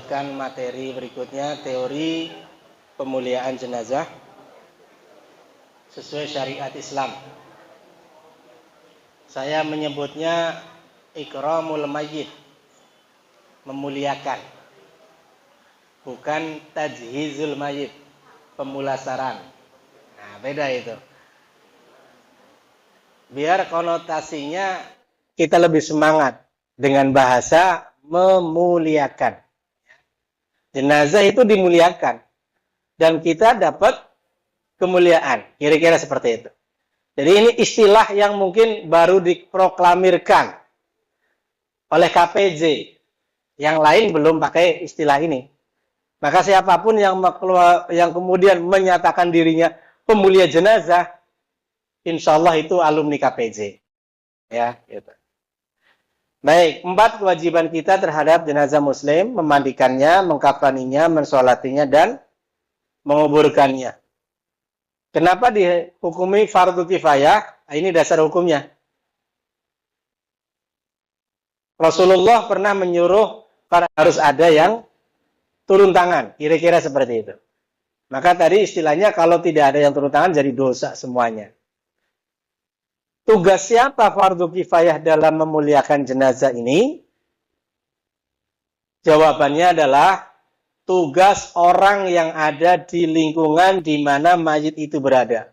melanjutkan materi berikutnya, teori pemuliaan jenazah sesuai syariat Islam. Saya menyebutnya ikramul mayyit, memuliakan, bukan tajhizul mayyit, pemulasaran. Nah, beda itu. Biar konotasinya kita lebih semangat dengan bahasa memuliakan. Jenazah itu dimuliakan dan kita dapat kemuliaan. Kira-kira seperti itu. Jadi ini istilah yang mungkin baru diproklamirkan oleh KPJ. Yang lain belum pakai istilah ini. Maka siapapun yang kemudian menyatakan dirinya pemulia jenazah, insya Allah itu alumni KPJ. Ya, gitu. Baik, 4 kewajiban kita terhadap jenazah muslim: memandikannya, mengkafaninya, mensolatinya, dan menguburkannya. Kenapa dihukumi fardu kifayah? Ini dasar hukumnya. Rasulullah pernah menyuruh harus ada yang turun tangan. Kira-kira seperti itu. Maka tadi istilahnya kalau tidak ada yang turun tangan jadi dosa semuanya. Tugas siapa fardu kifayah dalam memuliakan jenazah ini? Jawabannya adalah tugas orang yang ada di lingkungan di mana mayit itu berada.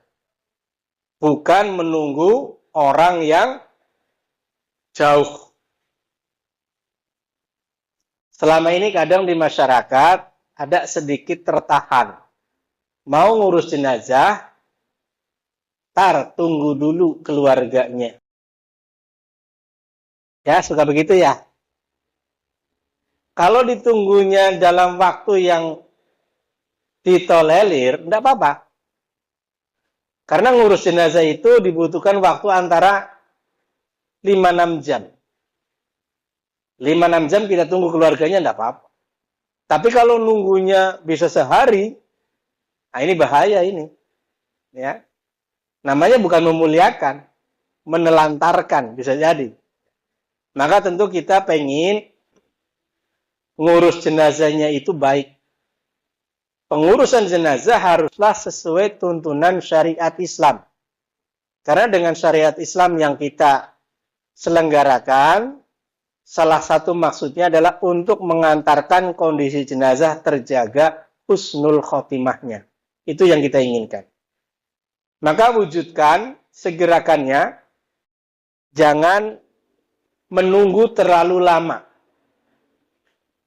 Bukan menunggu orang yang jauh. Selama ini kadang di masyarakat ada sedikit tertahan. Mau ngurus jenazah, tunggu dulu keluarganya. Ya, suka begitu ya. Kalau ditunggunya dalam waktu yang ditolerir, tidak apa-apa. Karena ngurus jenazah itu dibutuhkan waktu antara 5-6 jam. 5-6 jam kita tunggu keluarganya, tidak apa-apa. Tapi kalau nunggunya bisa sehari, nah ini bahaya ini. Ya. Namanya bukan memuliakan, menelantarkan, bisa jadi. Maka tentu kita pengen ngurus jenazahnya itu baik. Pengurusan jenazah haruslah sesuai tuntunan syariat Islam. Karena dengan syariat Islam yang kita selenggarakan, salah satu maksudnya adalah untuk mengantarkan kondisi jenazah terjaga husnul khotimahnya. Itu yang kita inginkan. Maka wujudkan, segerakannya, jangan menunggu terlalu lama.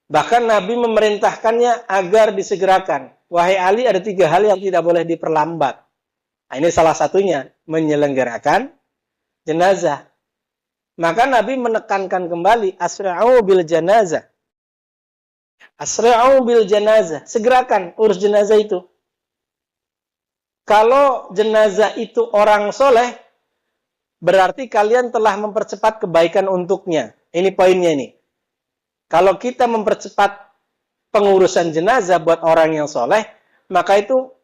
Bahkan Nabi memerintahkannya agar disegerakan. Wahai Ali, ada 3 hal yang tidak boleh diperlambat. Nah, ini salah satunya, menyelenggarakan jenazah. Maka Nabi menekankan kembali, asra'u bil janazah. Asra'u bil janazah. Segerakan urus jenazah itu. Kalau jenazah itu orang soleh, berarti kalian telah mempercepat kebaikan untuknya. Ini poinnya ini. Kalau kita mempercepat pengurusan jenazah buat orang yang soleh, maka itu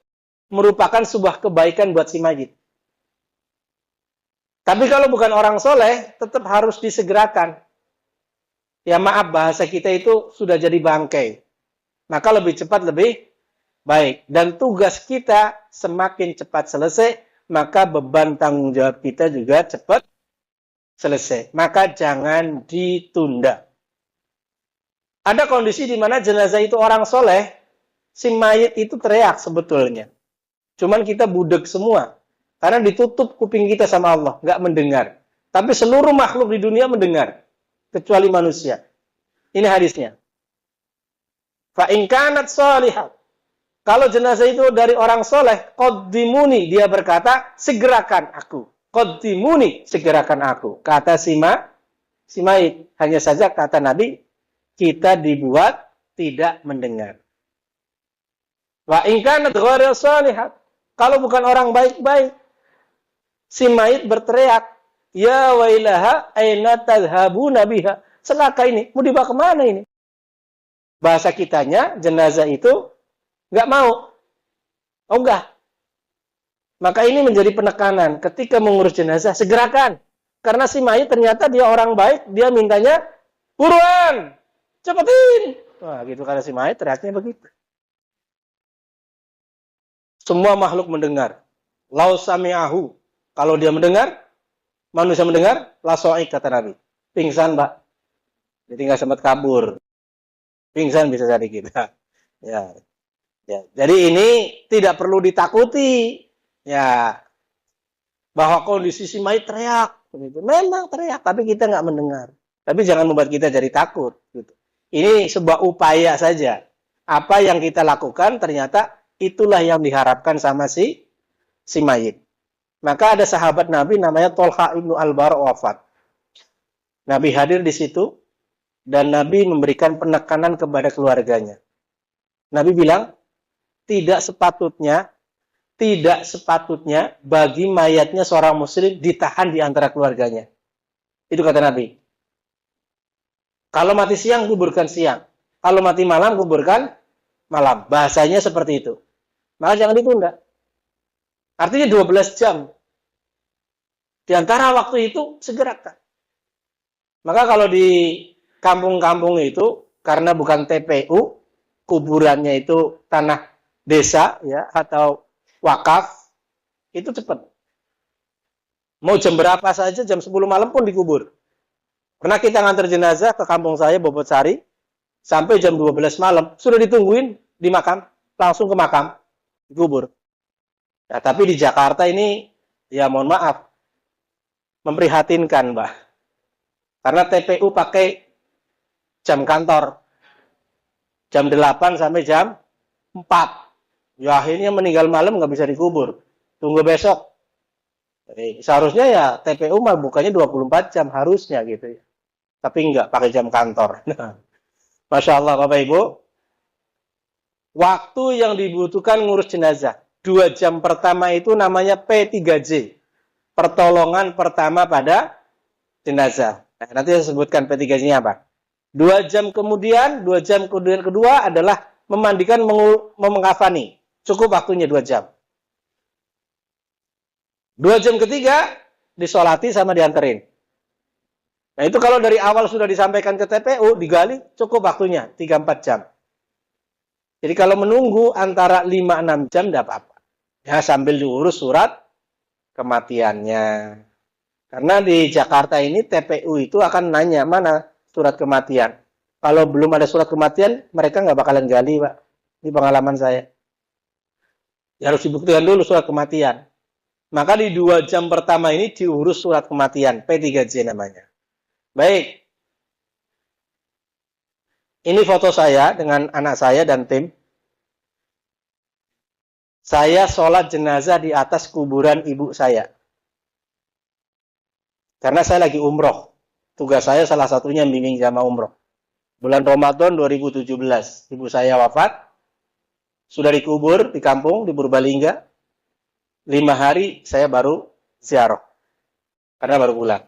merupakan sebuah kebaikan buat si mayit. Tapi kalau bukan orang soleh, tetap harus disegerakan. Ya maaf, bahasa kita itu sudah jadi bangkai. Maka lebih cepat lebih baik. Dan tugas kita semakin cepat selesai, maka beban tanggung jawab kita juga cepat selesai. Maka jangan ditunda. Ada kondisi di mana jenazah itu orang soleh, si mayit itu teriak sebetulnya. Cuman kita budek semua. Karena ditutup kuping kita sama Allah, nggak mendengar. Tapi seluruh makhluk di dunia mendengar. Kecuali manusia. Ini hadisnya. Fa in kanat shalihat. Kalau jenazah itu dari orang soleh, qaddimuni, dia berkata, segerakan aku. Qaddimuni, segerakan aku. Kata si mayit. Hanya saja kata Nabi, kita dibuat tidak mendengar. Wa in kanat ghairu shalihat. Kalau bukan orang baik-baik, si mayit berteriak, ya wailaha aina tadhhabuna biha. Celaka ini, mau dibawa kemana ini? Bahasa kitanya, jenazah itu nggak mau. Oh enggak. Maka ini menjadi penekanan. Ketika mengurus jenazah, segerakan. Karena si mayit ternyata dia orang baik, dia mintanya, buruan, cepetin. Wah, gitu kata si mayit, teriaknya begitu. Semua makhluk mendengar. Lau sami'ahu. Kalau dia mendengar, manusia mendengar, la so'ik, kata Nabi. Pingsan, Pak. Jadi nggak sempat kabur. Pingsan bisa jadi kita. Ya, ya. Jadi ini tidak perlu ditakuti. Ya, bahwa kondisi si mayit teriak. Memang teriak, tapi kita nggak mendengar. Tapi jangan membuat kita jadi takut. Gitu. Ini sebuah upaya saja. Apa yang kita lakukan ternyata itulah yang diharapkan sama si mayit. Maka ada sahabat Nabi namanya Tolha ibnu Al-Bar wafat. Nabi hadir di situ dan Nabi memberikan penekanan kepada keluarganya. Nabi bilang, tidak sepatutnya bagi mayatnya seorang muslim ditahan di antara keluarganya. Itu kata Nabi. Kalau mati siang, kuburkan siang. Kalau mati malam, kuburkan malam. Bahasanya seperti itu. Maka jangan ditunda. Artinya 12 jam. Di antara waktu itu, segerakan. Maka kalau di kampung-kampung itu, karena bukan TPU, kuburannya itu tanah desa, ya, atau wakaf, itu cepat. Mau jam berapa saja, jam 10 malam pun dikubur. Pernah kita ngantar jenazah ke kampung saya, Bobotsari, sampai jam 12 malam, sudah ditungguin di makam, langsung ke makam, dikubur. Ya, tapi di Jakarta ini, ya mohon maaf, memprihatinkan, Mbak. Karena TPU pakai jam kantor. Jam 8 sampai jam 4. Ya akhirnya meninggal malam nggak bisa dikubur. Tunggu besok. Jadi, seharusnya ya TPU mah bukannya 24 jam harusnya gitu ya. Tapi enggak, pakai jam kantor. Masya Allah Bapak Ibu. Waktu yang dibutuhkan ngurus jenazah. 2 jam pertama itu namanya P3J. Pertolongan pertama pada jenazah. Nah, nanti saya sebutkan P3J-nya apa. 2 jam kemudian kedua adalah memandikan, mengkafani. Cukup waktunya 2 jam. 2 jam ketiga, disolati sama dianterin. Nah itu kalau dari awal sudah disampaikan ke TPU, digali, cukup waktunya, 3-4 jam. Jadi kalau menunggu antara 5-6 jam, tidak apa-apa. Ya sambil diurus surat kematiannya. Karena di Jakarta ini TPU itu akan nanya, mana surat kematian. Kalau belum ada surat kematian, mereka nggak bakalan gali, Pak. Ini pengalaman saya. Ya, harus dibuktikan dulu surat kematian. Maka di 2 jam pertama ini diurus surat kematian, P3J namanya. Baik. Ini foto saya dengan anak saya dan tim. Saya sholat jenazah di atas kuburan ibu saya. Karena saya lagi umroh. Tugas saya salah satunya bimbing jamaah umroh. Bulan Ramadan 2017. Ibu saya wafat. Sudah dikubur di kampung, di Purbalingga. 5 hari saya baru ziarah. Karena baru pulang.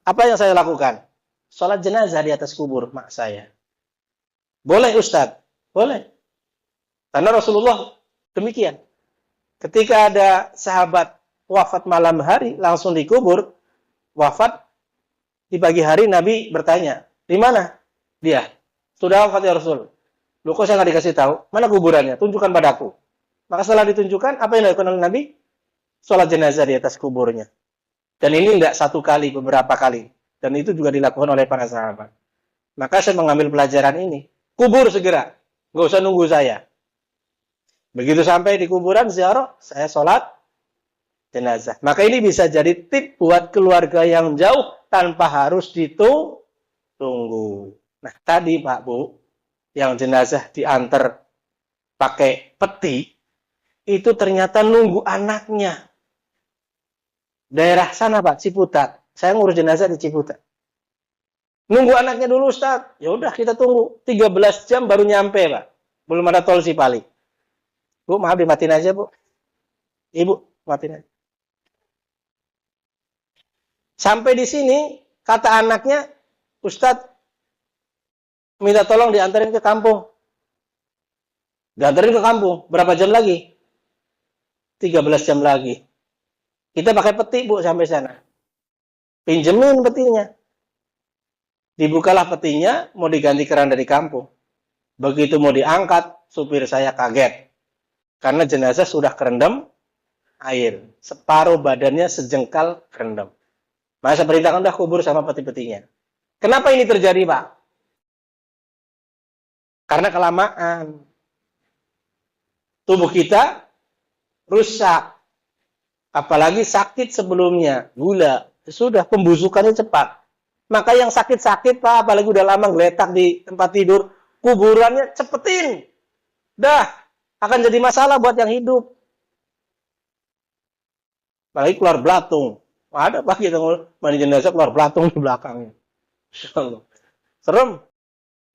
Apa yang saya lakukan? Sholat jenazah di atas kubur mak saya. Boleh Ustadz? Boleh. Karena Rasulullah demikian. Ketika ada sahabat wafat malam hari, langsung dikubur. Wafat di pagi hari, Nabi bertanya, di mana dia? Sudah wafat ya Rasul. Loh kok saya nggak dikasih tahu? Mana kuburannya? Tunjukkan padaku. Maka setelah ditunjukkan, apa yang dilakukan oleh Nabi? Sholat jenazah di atas kuburnya. Dan ini tidak satu kali, beberapa kali. Dan itu juga dilakukan oleh para sahabat. Maka saya mengambil pelajaran ini. Kubur segera. Nggak usah nunggu saya. Begitu sampai di kuburan ziarah, saya sholat jenazah. Maka ini bisa jadi tip buat keluarga yang jauh tanpa harus ditunggu. Nah tadi Pak Bu, yang jenazah diantar pakai peti, itu ternyata nunggu anaknya. Daerah sana Pak, Ciputat. Saya ngurus jenazah di Ciputat. Nunggu anaknya dulu Ustaz. Ya udah kita tunggu. 13 jam baru nyampe Pak. Belum ada tol Cipali. Bu, maaf dimatiin aja Bu. Ibu, matiin aja. Sampai di sini, kata anaknya, Ustaz, minta tolong diantarin ke kampung. Diantarin ke kampung. Berapa jam lagi? 13 jam lagi. Kita pakai peti, Bu, sampai sana. Pinjemin petinya. Dibukalah petinya, mau diganti keran dari kampung. Begitu mau diangkat, supir saya kaget. Karena jenazah sudah kerendam air. Separuh badannya sejengkal kerendam. Maka saya perintahkan udah kubur sama peti-petinya. Kenapa ini terjadi, Pak? Karena kelamaan. Tubuh kita rusak. Apalagi sakit sebelumnya. Gula. Sudah, pembusukannya cepat. Maka yang sakit-sakit, Pak, apalagi udah lama ngeletak di tempat tidur, kuburannya cepetin. Dah, akan jadi masalah buat yang hidup. Apalagi keluar belatung. Ada Pak kita mandi jenazah keluar belatung di belakangnya. Serem.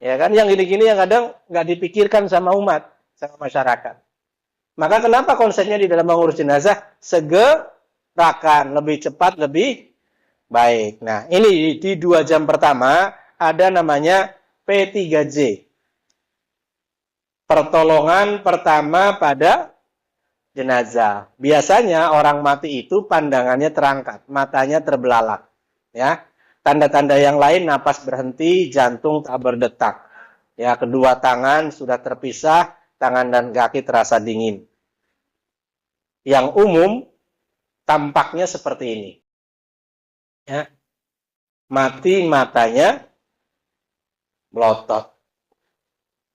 Ya kan, yang gini-gini yang kadang nggak dipikirkan sama umat, sama masyarakat. Maka kenapa konsepnya di dalam mengurus jenazah segerakan, lebih cepat, lebih baik. Nah, ini di 2 jam pertama ada namanya P3J. Pertolongan pertama pada jenazah. Biasanya orang mati itu pandangannya terangkat, matanya terbelalak. Ya. Tanda-tanda yang lain, napas berhenti, jantung tak berdetak. Ya, kedua tangan sudah terpisah, tangan dan kaki terasa dingin. Yang umum tampaknya seperti ini. Ya. Mati matanya melotot.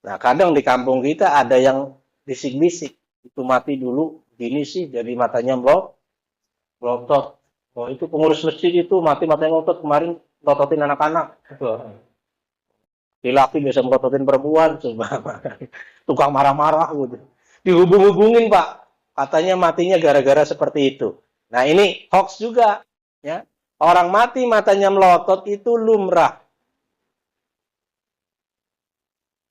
Nah, kadang di kampung kita ada yang bisik-bisik. Itu mati dulu, gini sih, jadi matanya melotot. Oh, itu pengurus masjid itu mati-matanya melotot kemarin, melototin anak-anak. Laki biasa melototin perempuan, coba. Tukang marah-marah gitu. Dihubung-hubungin, Pak. Katanya matinya gara-gara seperti itu. Nah, ini hoax juga. Ya. Orang mati matanya melotot itu lumrah.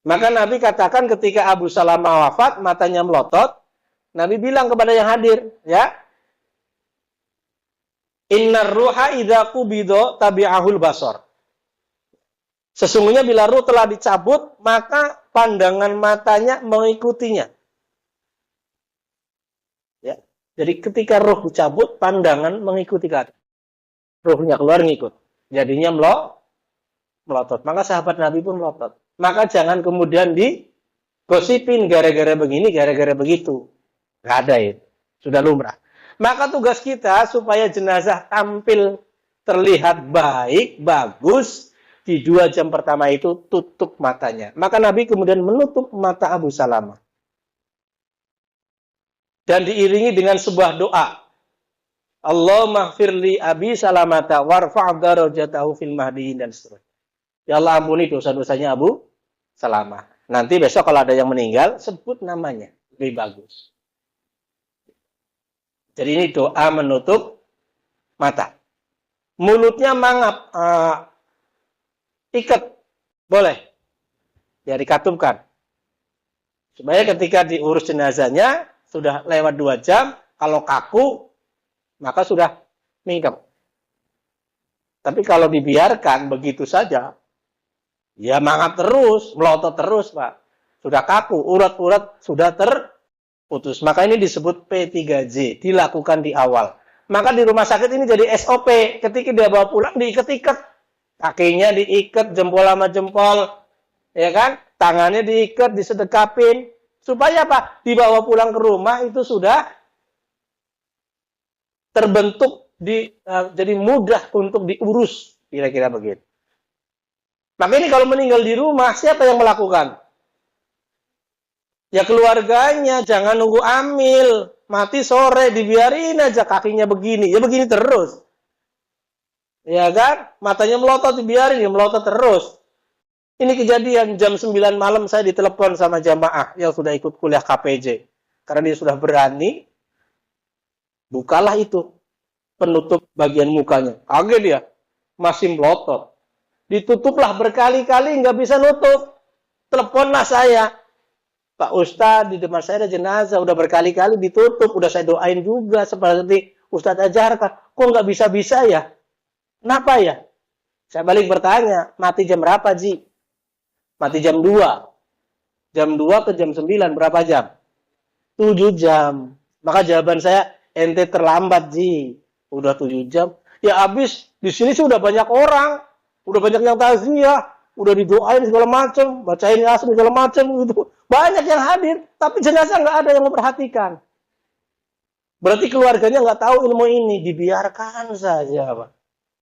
Maka Nabi katakan ketika Abu Salamah wafat, matanya melotot, Nabi bilang kepada yang hadir, ya, Innar ruha idza qubido tabi'ahul basar. Sesungguhnya bila ruh telah dicabut, maka pandangan matanya mengikutinya. Ya. Jadi ketika ruh dicabut, pandangan mengikuti ke atas. Ruhnya keluar ngikut. Jadinya melotot. Maka sahabat Nabi pun melotot. Maka jangan kemudian digosipin gara-gara begini, gara-gara begitu. Nggak ada itu. Sudah lumrah. Maka tugas kita supaya jenazah tampil terlihat baik, bagus, di 2 jam pertama itu tutup matanya. Maka Nabi kemudian menutup mata Abu Salamah. Dan diiringi dengan sebuah doa. Allahumma ighfirli Abi Salamata warfa' darajatahu fil mahdiyin dan seterusnya. Ya Allah ampuni dosa-dosanya Abu Salamah. Nanti besok kalau ada yang meninggal, sebut namanya. Lebih bagus. Jadi ini doa menutup mata. Mulutnya mangap. Ikat. Boleh. Ya dikatupkan. Supaya ketika diurus jenazahnya, sudah lewat 2 jam, kalau kaku, maka sudah mingkem. Tapi kalau dibiarkan begitu saja, ya mangap terus, melotot terus, Pak. Sudah kaku, urat-urat sudah terputus. Maka ini disebut P3J, dilakukan di awal. Maka di rumah sakit ini jadi SOP. Ketika dia bawa pulang, diikat-ikat. Kakinya diikat, jempol sama jempol. Ya kan? Tangannya diikat, disedekapin. Supaya apa? Dibawa pulang ke rumah itu sudah terbentuk, jadi mudah untuk diurus. Kira-kira begitu. Maka ini kalau meninggal di rumah, siapa yang melakukan? Ya keluarganya, jangan nunggu amil. Mati sore, dibiarin aja kakinya begini. Ya begini terus. Ya kan? Matanya melotot, dibiarin, ya melotot terus. Ini kejadian jam 9 malam saya ditelepon sama jamaah yang sudah ikut kuliah KPJ. Karena dia sudah berani, bukalah itu penutup bagian mukanya. Kaget dia, masih melotot. Ditutuplah berkali-kali, nggak bisa nutup. Teleponlah saya. Pak Ustadz, di depan saya ada jenazah, udah berkali-kali ditutup, udah saya doain juga seperti Ustadz ajarkan. Kok nggak bisa-bisa ya? Kenapa ya? Saya balik bertanya, mati jam berapa, Ji? Mati jam 2. Jam 2 ke jam 9, berapa jam? 7 jam. Maka jawaban saya, ente terlambat, Ji. Udah 7 jam. Ya habis, di sini sih udah banyak orang. Udah banyak yang takziah. udah didoain segala macam, bacain Yasin segala macam gitu. Banyak yang hadir, tapi jenazah nggak ada yang memperhatikan. Berarti keluarganya nggak tahu ilmu ini, dibiarkan saja, Pak.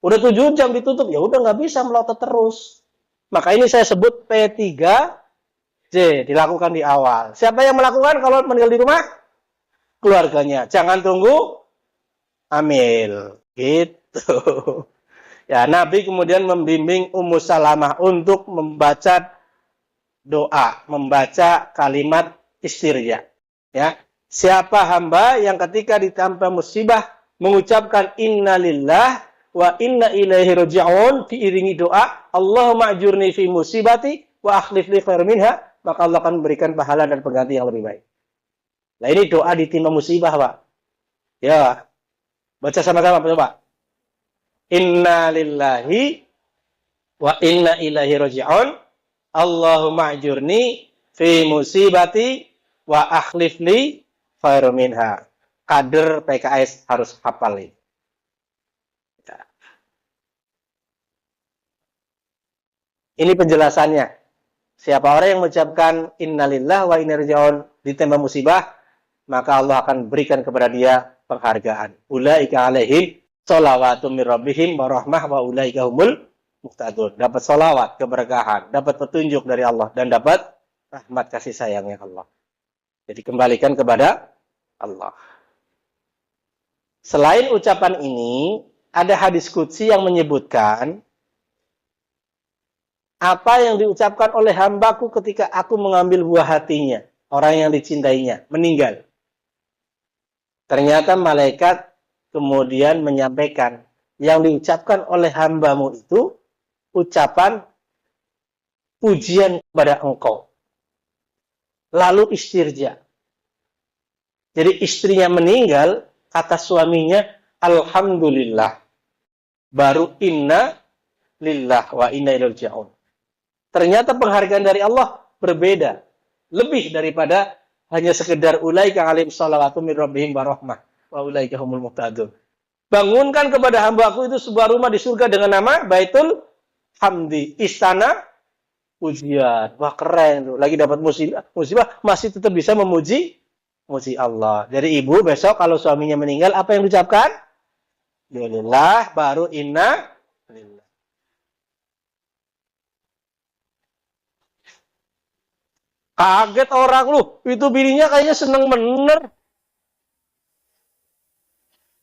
Udah 7 jam ditutup, ya udah nggak bisa melotot terus. Maka ini saya sebut P3J, dilakukan di awal. Siapa yang melakukan kalau meninggal di rumah? Keluarganya. Jangan tunggu amil. Gitu. Ya, Nabi kemudian membimbing Ummu Salamah untuk membaca doa, membaca kalimat istirja. Ya. Siapa hamba yang ketika ditimpa musibah mengucapkan innalillah wa inna ilaihi raji'un diiringi doa Allahumma ajurni fi musibati wa akhlif li khairan minha, maka Allah akan memberikan pahala dan pengganti yang lebih baik. Nah, ini doa ditimpa musibah, Pak. Ya. Baca sama-sama, Pak. Inna lillahi wa inna ilaihi raji'un. Allahumma ajurni fi musibati wa akhlif li khairan minha. Kader PKS harus hafal ini. Ini penjelasannya. Siapa orang yang mengucapkan innalillah wa inna ilaihi raji'un ditimpa musibah, maka Allah akan berikan kepada dia penghargaan. Ulaika alaihim shalawatum mir rabbihim wa rahmah wa ulaika humul muhtadun. Dapat salawat, keberkahan, dapat petunjuk dari Allah dan dapat rahmat kasih sayangnya Allah. Jadi kembalikan kepada Allah. Selain ucapan ini, ada hadis qudsi yang menyebutkan apa yang diucapkan oleh hambaku ketika aku mengambil buah hatinya, orang yang dicintainya, meninggal. Ternyata malaikat kemudian menyampaikan, yang diucapkan oleh hambamu itu ucapan pujian kepada engkau. Lalu istirja. Jadi istrinya meninggal, kata suaminya, alhamdulillah. Baru inna lillah wa inna ilaihi raji'un. Ternyata penghargaan dari Allah berbeda. Lebih daripada hanya sekedar ulaika alim salawatu min rabbihim warahmah wa ulaika humul muhtadun. Bangunkan kepada hambaku itu sebuah rumah di surga dengan nama Baitul Hamdi, istana pujian. Wah, keren tuh. Lagi dapat musibah masih tetap bisa memuji Allah. Jadi ibu besok kalau suaminya meninggal apa yang diucapkan? Alhamdulillah, baru inna lillah. Kaget orang lu, itu bininya kayaknya seneng bener.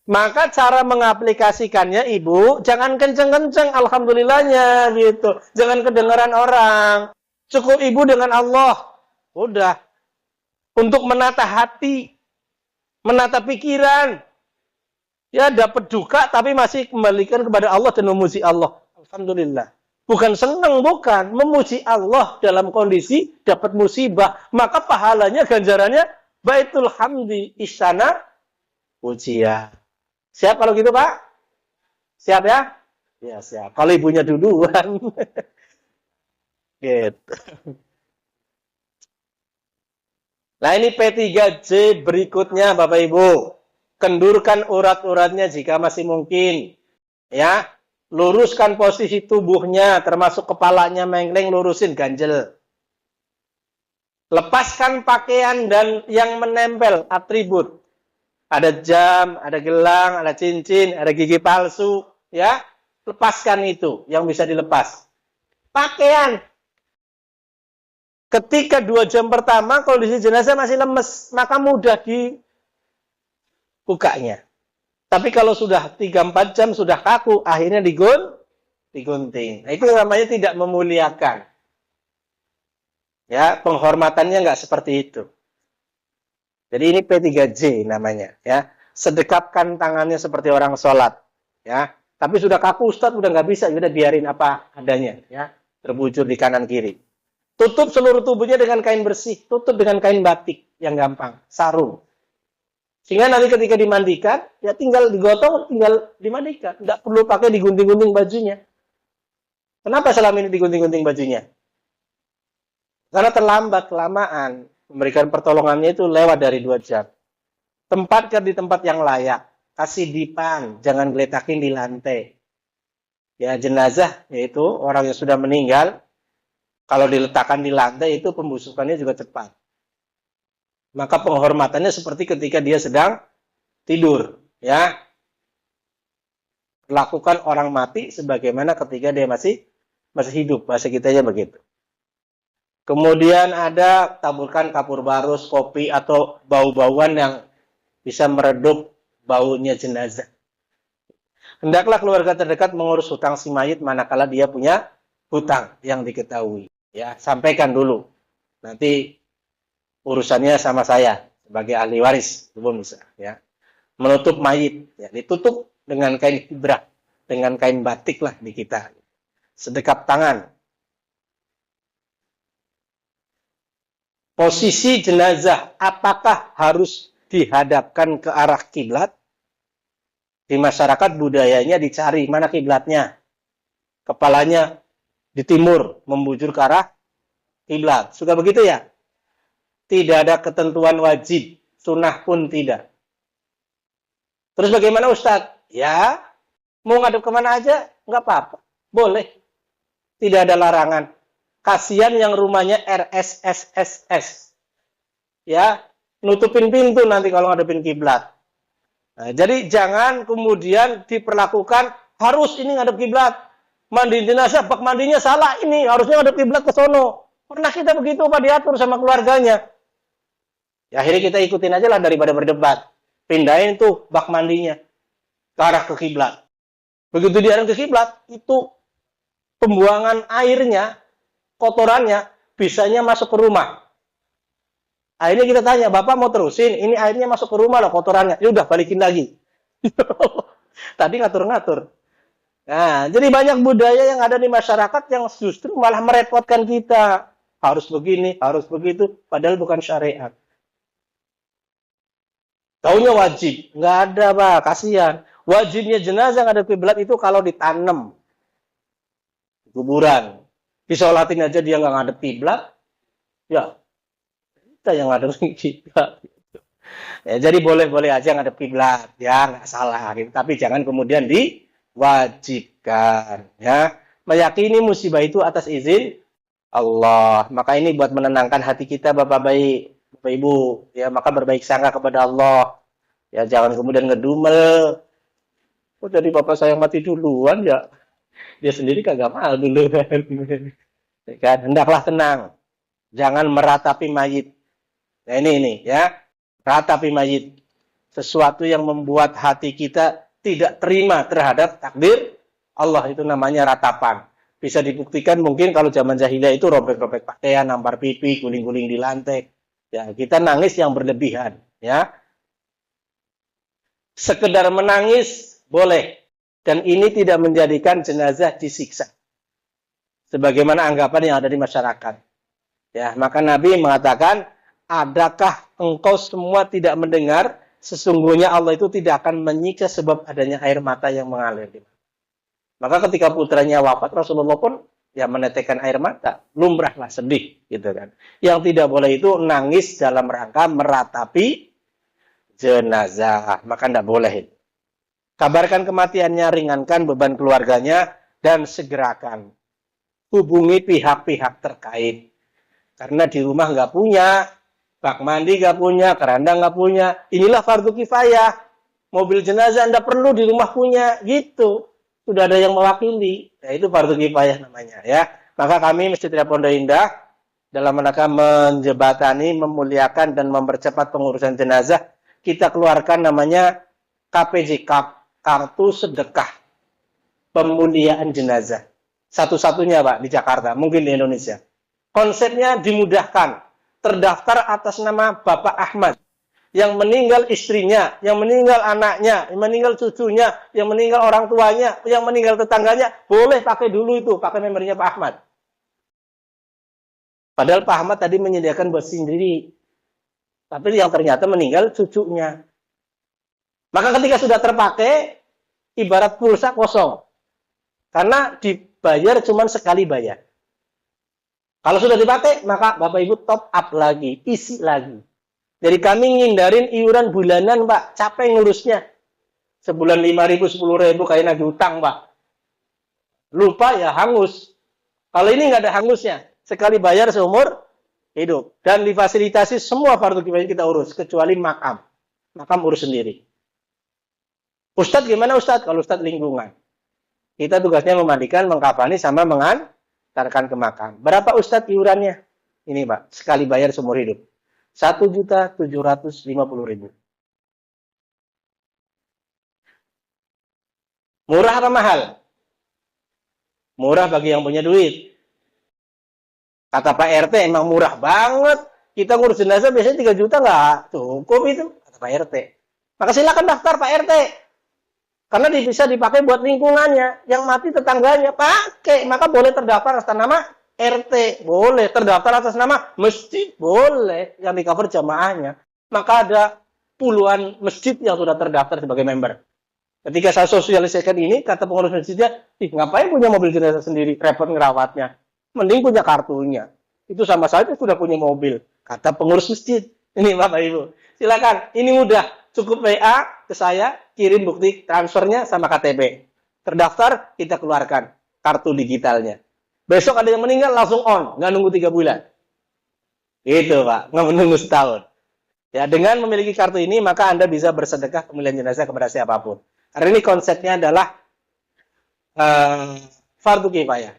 Maka cara mengaplikasikannya ibu, jangan kenceng-kenceng alhamdulillahnya gitu. Jangan kedengaran orang. Cukup ibu dengan Allah. Udah. Untuk menata hati, menata pikiran. Ya dapat duka tapi masih kembalikan kepada Allah dan memuji Allah. Alhamdulillah. Bukan senang, bukan. Memuji Allah dalam kondisi dapat musibah. Maka pahalanya, ganjarannya, Baitul Hamdi, istana pujian. Siap kalau gitu, Pak? Siap ya? Ya, siap. Kalau ibunya duluan. Gitu. Nah, ini P3J berikutnya, Bapak Ibu. Kendurkan urat-uratnya jika masih mungkin. Ya. Luruskan posisi tubuhnya, termasuk kepalanya mengkleng, lurusin ganjel. Lepaskan pakaian dan yang menempel, atribut. Ada jam, ada gelang, ada cincin, ada gigi palsu. Ya, lepaskan itu yang bisa dilepas. Pakaian. Ketika 2 jam pertama, kondisi jenazah masih lemes, maka mudah dibukanya. Tapi kalau sudah 3-4 jam sudah kaku, akhirnya digunting. Nah, itu namanya tidak memuliakan. Ya, penghormatannya nggak seperti itu. Jadi ini P3J namanya. Ya, sedekapkan tangannya seperti orang sholat. Ya, tapi sudah kaku Ustaz, udah nggak bisa, udah biarin apa adanya. Ya, terbujur di kanan kiri. Tutup seluruh tubuhnya dengan kain bersih. Tutup dengan kain batik yang gampang, sarung. Sehingga nanti ketika dimandikan, ya tinggal digotong, tinggal dimandikan. Tidak perlu pakai digunting-gunting bajunya. Kenapa selama ini digunting-gunting bajunya? Karena terlambat, kelamaan. Memberikan pertolongannya itu lewat dari 2 jam. Tempatkan di tempat yang layak. Kasih dipan, jangan geletakin di lantai. Ya, jenazah, yaitu orang yang sudah meninggal, Kalau diletakkan di lantai itu pembusukannya juga cepat. Maka penghormatannya seperti ketika dia sedang tidur, ya. Lakukan orang mati sebagaimana ketika dia masih hidup, bahasa kitanya begitu. Kemudian ada taburkan kapur barus, kopi atau bau-bauan yang bisa meredup baunya jenazah. Hendaklah keluarga terdekat mengurus hutang si mayit manakala dia punya hutang yang diketahui. Ya, sampaikan dulu. Nanti urusannya sama saya sebagai ahli waris, belum bisa. Ya, menutup mayit, ya, ditutup dengan kain hibrah, dengan kain batik lah di kita. Sedekap tangan. Posisi jenazah, apakah harus dihadapkan ke arah kiblat? Di masyarakat budayanya dicari mana kiblatnya. Kepalanya di timur, membujur ke arah kiblat. Suka begitu ya? Tidak ada ketentuan wajib, sunnah pun tidak. Terus bagaimana Ustadz? Ya, mau ngadep kemana aja, nggak apa-apa. Boleh. Tidak ada larangan. Kasihan yang rumahnya RSSSS. Ya, nutupin pintu nanti kalau ngadepin kiblat. Nah, jadi jangan kemudian diperlakukan harus ini ngadep kiblat. Mandi jenazah, bak mandinya salah ini, harusnya ngadep kiblat ke sono. Pernah kita begitu Pak diatur sama keluarganya. Ya akhirnya kita ikutin aja lah daripada berdebat. Pindahin tuh bak mandinya ke arah ke kiblat. Begitu diarah ke kiblat, itu pembuangan airnya, kotorannya bisanya masuk ke rumah. Akhirnya kita tanya, Bapak mau terusin? Ini airnya masuk ke rumah loh kotorannya. Ya udah balikin lagi. Tadi ngatur-ngatur. Nah, jadi banyak budaya yang ada di masyarakat yang justru malah merepotkan kita. Harus begini, harus begitu, padahal bukan syariat. Taunya wajib, nggak ada Pak, kasihan. Wajibnya jenazah ngadep kiblat itu kalau ditanam kuburan. Disolatin aja dia nggak ngadep kiblat, ya kita yang ngadep kiblat. Ya, jadi boleh-boleh aja ngadep kiblat, ya nggak salah. Gitu. Tapi jangan kemudian diwajibkan. Ya, meyakini musibah itu atas izin Allah. Maka ini buat menenangkan hati kita, Bapak baik, Bapak Ibu. Ya, maka berbaik sangka kepada Allah. Ya, jangan kemudian ngedumel. Oh, jadi bapak saya mati duluan ya. Dia sendiri kagak mal dulu kan. Hendaklah tenang. Jangan meratapi mayit. Nah ini ya. Ratapi mayit. Sesuatu yang membuat hati kita tidak terima terhadap takdir Allah, itu namanya ratapan. Bisa dibuktikan mungkin kalau zaman jahiliyah itu robek-robek pakaian, nampar pipi, guling-guling di lantai. Ya, kita nangis yang berlebihan, ya. Sekedar menangis boleh, dan ini tidak menjadikan jenazah disiksa. Sebagaimana anggapan yang ada di masyarakat. Ya, maka Nabi mengatakan, adakah engkau semua tidak mendengar sesungguhnya Allah itu tidak akan menyiksa sebab adanya air mata yang mengalir. Maka ketika putranya wafat, Rasulullah pun ya menetekkan air mata, lumrahlah sedih gitu kan. Yang tidak boleh itu nangis dalam rangka meratapi jenazah, maka tidak boleh. Kabarkan kematiannya, ringankan beban keluarganya, dan segerakan hubungi pihak-pihak terkait. Karena di rumah nggak punya, bak mandi nggak punya, keranda nggak punya. Inilah fardu kifayah. Mobil jenazah Anda perlu di rumah punya, gitu. Sudah ada yang mewakili. Nah, itu fardu kifayah namanya, ya. Maka kami Masjid Riyadh Pondok Indah dalam rangka menjebatani, memuliakan dan mempercepat pengurusan jenazah, kita keluarkan namanya KPJ, kartu sedekah pemuliaan jenazah. Satu-satunya Pak di Jakarta, mungkin di Indonesia. Konsepnya dimudahkan. Terdaftar atas nama Bapak Ahmad. Yang meninggal istrinya, yang meninggal anaknya, yang meninggal cucunya, yang meninggal orang tuanya, yang meninggal tetangganya, boleh pakai dulu itu, pakai membernya Pak Ahmad. Padahal Pak Ahmad tadi menyediakan buat sendiri. Tapi yang ternyata meninggal cucunya. Maka ketika sudah terpakai, ibarat pulsa kosong. Karena dibayar cuma sekali bayar. Kalau sudah dipakai, maka Bapak Ibu top up lagi, isi lagi. Jadi kami ngindarin iuran bulanan, Pak. Capek ngurusnya. Sebulan 5.000, 10.000 kayak nagih utang, Pak. Lupa ya hangus. Kalau ini nggak ada hangusnya. Sekali bayar seumur hidup. Dan difasilitasi semua fardu kifayah kita urus. Kecuali makam. Makam urus sendiri. Ustadz gimana Ustadz? Kalau Ustadz lingkungan. Kita tugasnya memandikan, mengkafani, sama mengantarkan ke makam. Berapa Ustadz iurannya? Ini Pak, sekali bayar seumur hidup. 1.750.000. Murah apa mahal? Murah bagi yang punya duit. Kata Pak RT emang murah banget. Kita ngurus jenazah biasanya 3 juta nggak cukup itu. Kata Pak RT. Maka silakan daftar Pak RT. Karena bisa dipakai buat lingkungannya. Yang mati tetangganya. Pakai. Maka boleh terdaftar atas nama RT. Boleh. Terdaftar atas nama masjid. Boleh. Yang di cover jamaahnya. Maka ada puluhan masjid yang sudah terdaftar sebagai member. Ketika saya sosialisasikan ini, kata pengurus masjidnya, ngapain punya mobil jenazah sendiri? Repot ngerawatnya. Mending punya kartunya. Itu sama saja sudah punya mobil. Kata pengurus masjid. Ini Bapak Ibu. Silakan. Ini mudah. Cukup WA ke saya, kirim bukti transfernya sama KTP. Terdaftar, kita keluarkan kartu digitalnya. Besok ada yang meninggal, langsung on. Nggak nunggu 3 bulan. Itu Pak. Nggak menunggu setahun. Ya, dengan memiliki kartu ini, maka Anda bisa bersedekah pemilihan jenazah kepada siapapun. Karena ini konsepnya adalah fardu kifayah.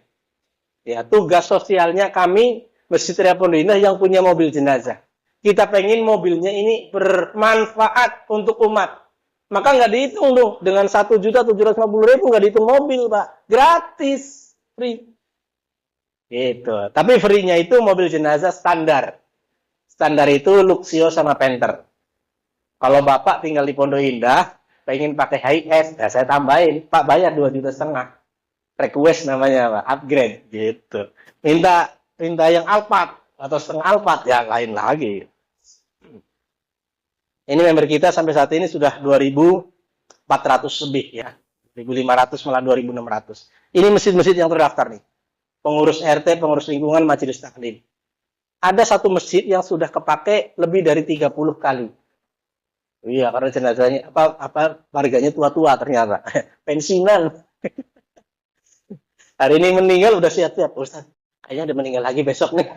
Ya, tugas sosialnya kami Masjid Riyadh Pondok Indah yang punya mobil jenazah. Kita pengen mobilnya ini bermanfaat untuk umat. Maka nggak dihitung dong. Dengan 1.750.000 nggak dihitung mobil, Pak. Gratis. Free. Gitu. Tapi free-nya itu mobil jenazah standar. Standar itu Luxio sama Panther. Kalau Bapak tinggal di Pondok Indah, pengen pakai high-end, ya saya tambahin. Pak bayar 2,5 juta. Request namanya, Pak. Upgrade. Gitu. Minta yang Alphard atau setengah Alphard, ya lain lagi. Ini member kita sampai saat ini sudah 2.400 lebih ya. 1.500 malah 2.600. Ini masjid-masjid yang terdaftar nih. Pengurus RT, pengurus lingkungan, majelis taklim. Ada satu masjid yang sudah kepake lebih dari 30 kali. Iya, karena jenazahnya warganya tua-tua ternyata. Pensiunan. Hari ini meninggal udah siap-siap, Ustaz. Kayaknya udah meninggal lagi besok nih.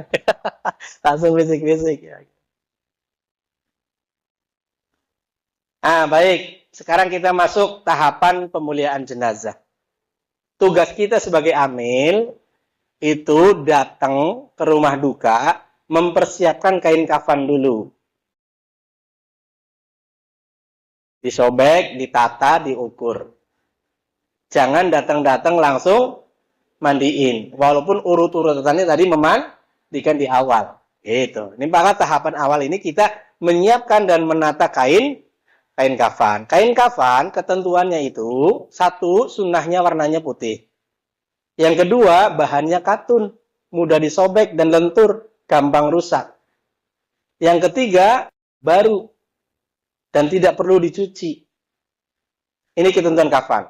Langsung bisik-bisik ya. Baik. Sekarang kita masuk tahapan pemuliaan jenazah. Tugas kita sebagai amil itu datang ke rumah duka, mempersiapkan kain kafan dulu. Disobek, ditata, diukur. Jangan datang-datang langsung mandiin. Walaupun urut-urutannya tadi memandikan di awal. Gitu. Ini maka tahapan awal ini kita menyiapkan dan menata kain kafan. Kain kafan ketentuannya itu, satu, sunnahnya warnanya putih. Yang kedua, bahannya katun. Mudah disobek dan lentur, gampang rusak. Yang ketiga, baru. Dan tidak perlu dicuci. Ini ketentuan kafan.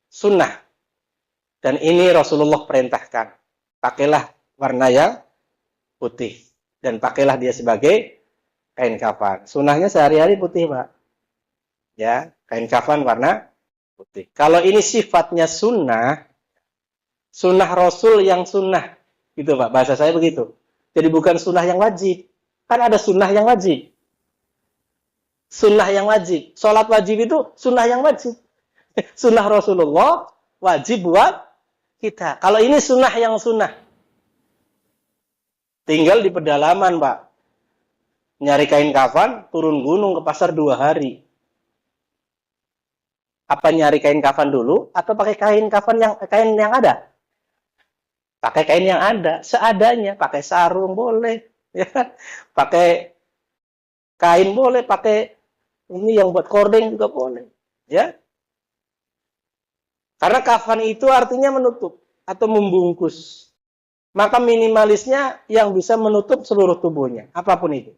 Sunnah. Dan ini Rasulullah perintahkan. Pakailah warna yang putih. Dan pakailah dia sebagai kain kafan. Sunnahnya sehari-hari putih, Pak. Ya, kain kafan warna putih. Kalau ini sifatnya sunnah Rasul yang sunnah. Gitu, Pak. Bahasa saya begitu. Jadi bukan sunnah yang wajib. Kan ada sunnah yang wajib. Sunnah yang wajib. Sholat wajib itu sunnah yang wajib. Sunnah Rasulullah wajib buat kita. Kalau ini sunnah yang sunnah. Tinggal di pedalaman, Pak. Nyari kain kafan, turun gunung ke pasar 2 hari. Apa nyari kain kafan dulu atau pakai kain yang ada? Pakai kain yang ada, seadanya. Pakai sarung boleh, ya. Pakai kain boleh, pakai ini yang buat kordeng juga boleh, ya. Karena kafan itu artinya menutup atau membungkus. Maka minimalisnya yang bisa menutup seluruh tubuhnya, apapun itu.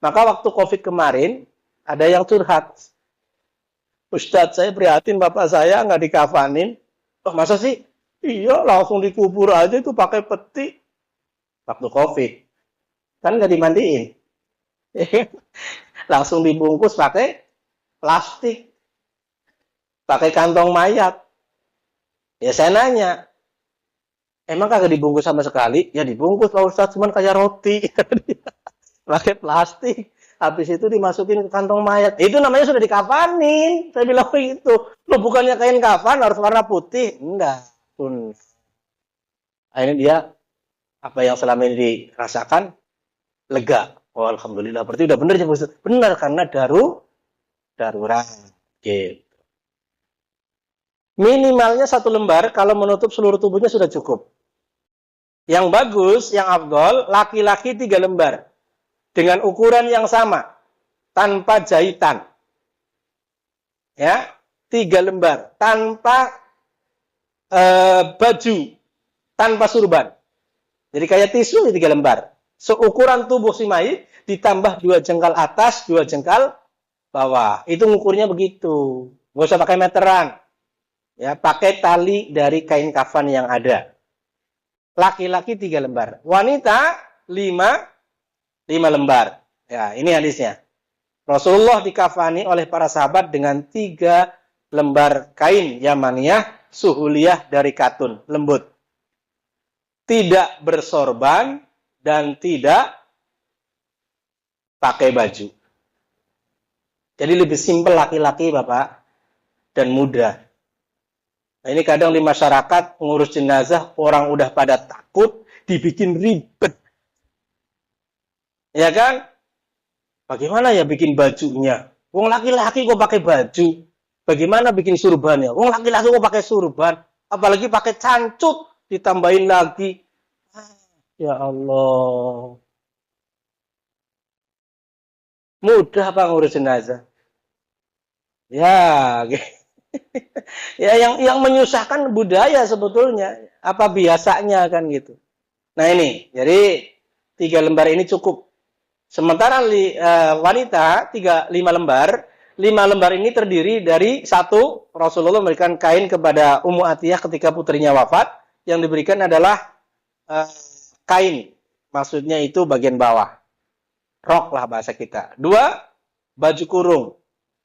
Maka waktu COVID kemarin, ada yang curhat. Ustadz, saya prihatin bapak saya nggak dikafanin. Oh, masa sih? Iya, langsung dikubur aja itu pakai peti. Waktu COVID. Kan nggak dimandiin. Langsung dibungkus pakai plastik. Pakai kantong mayat. Ya saya nanya. Emang kagak dibungkus sama sekali? Ya dibungkus Pak Ustadz, cuman kayak roti. Pakai plastik. Habis itu dimasukin ke kantong mayat. Itu namanya sudah dikafanin. Saya bilang begitu. Lo bukannya kain kafan harus warna putih? Enggak. Pun. Akhirnya dia apa yang selama ini dirasakan lega. Oh, alhamdulillah. Berarti udah benar ya Pak Ustadz. Benar karena darurat. Gitu. Minimalnya 1 lembar kalau menutup seluruh tubuhnya sudah cukup. Yang bagus, yang afdol, laki-laki 3 lembar. Dengan ukuran yang sama. Tanpa jahitan. Ya, 3 lembar. Tanpa baju. Tanpa surban. Jadi kayak tisu 3 lembar. Seukuran tubuh si mayit ditambah 2 jengkal atas, 2 jengkal bawah. Itu ngukurnya begitu. Nggak usah pakai meteran. Ya, pakai tali dari kain kafan yang ada. Laki-laki 3 lembar. Wanita 5 lembar. Ya, ini hadisnya. Rasulullah dikafani oleh para sahabat dengan 3 lembar kain Yamaniyah suhuliyah dari katun, lembut. Tidak bersorban dan tidak pakai baju. Jadi lebih simpel laki-laki Bapak dan mudah. Nah, ini kadang di masyarakat ngurus jenazah orang udah pada takut, dibikin ribet. Ya kan? Bagaimana ya bikin bajunya? Wong laki-laki kok pakai baju? Bagaimana bikin surbannya? Wong laki-laki kok pakai surban? Apalagi pakai cancut, ditambahin lagi. Ya Allah. Mudah Pak ngurus jenazah. Ya, ya yang menyusahkan budaya sebetulnya. Apa biasanya kan gitu. Nah ini, jadi 3 lembar ini cukup. Sementara wanita 5 lembar. 5 lembar ini terdiri dari 1, Rasulullah memberikan kain kepada Ummu Atiyah ketika putrinya wafat. Yang diberikan adalah kain. Maksudnya itu bagian bawah. Rok lah bahasa kita. 2, baju kurung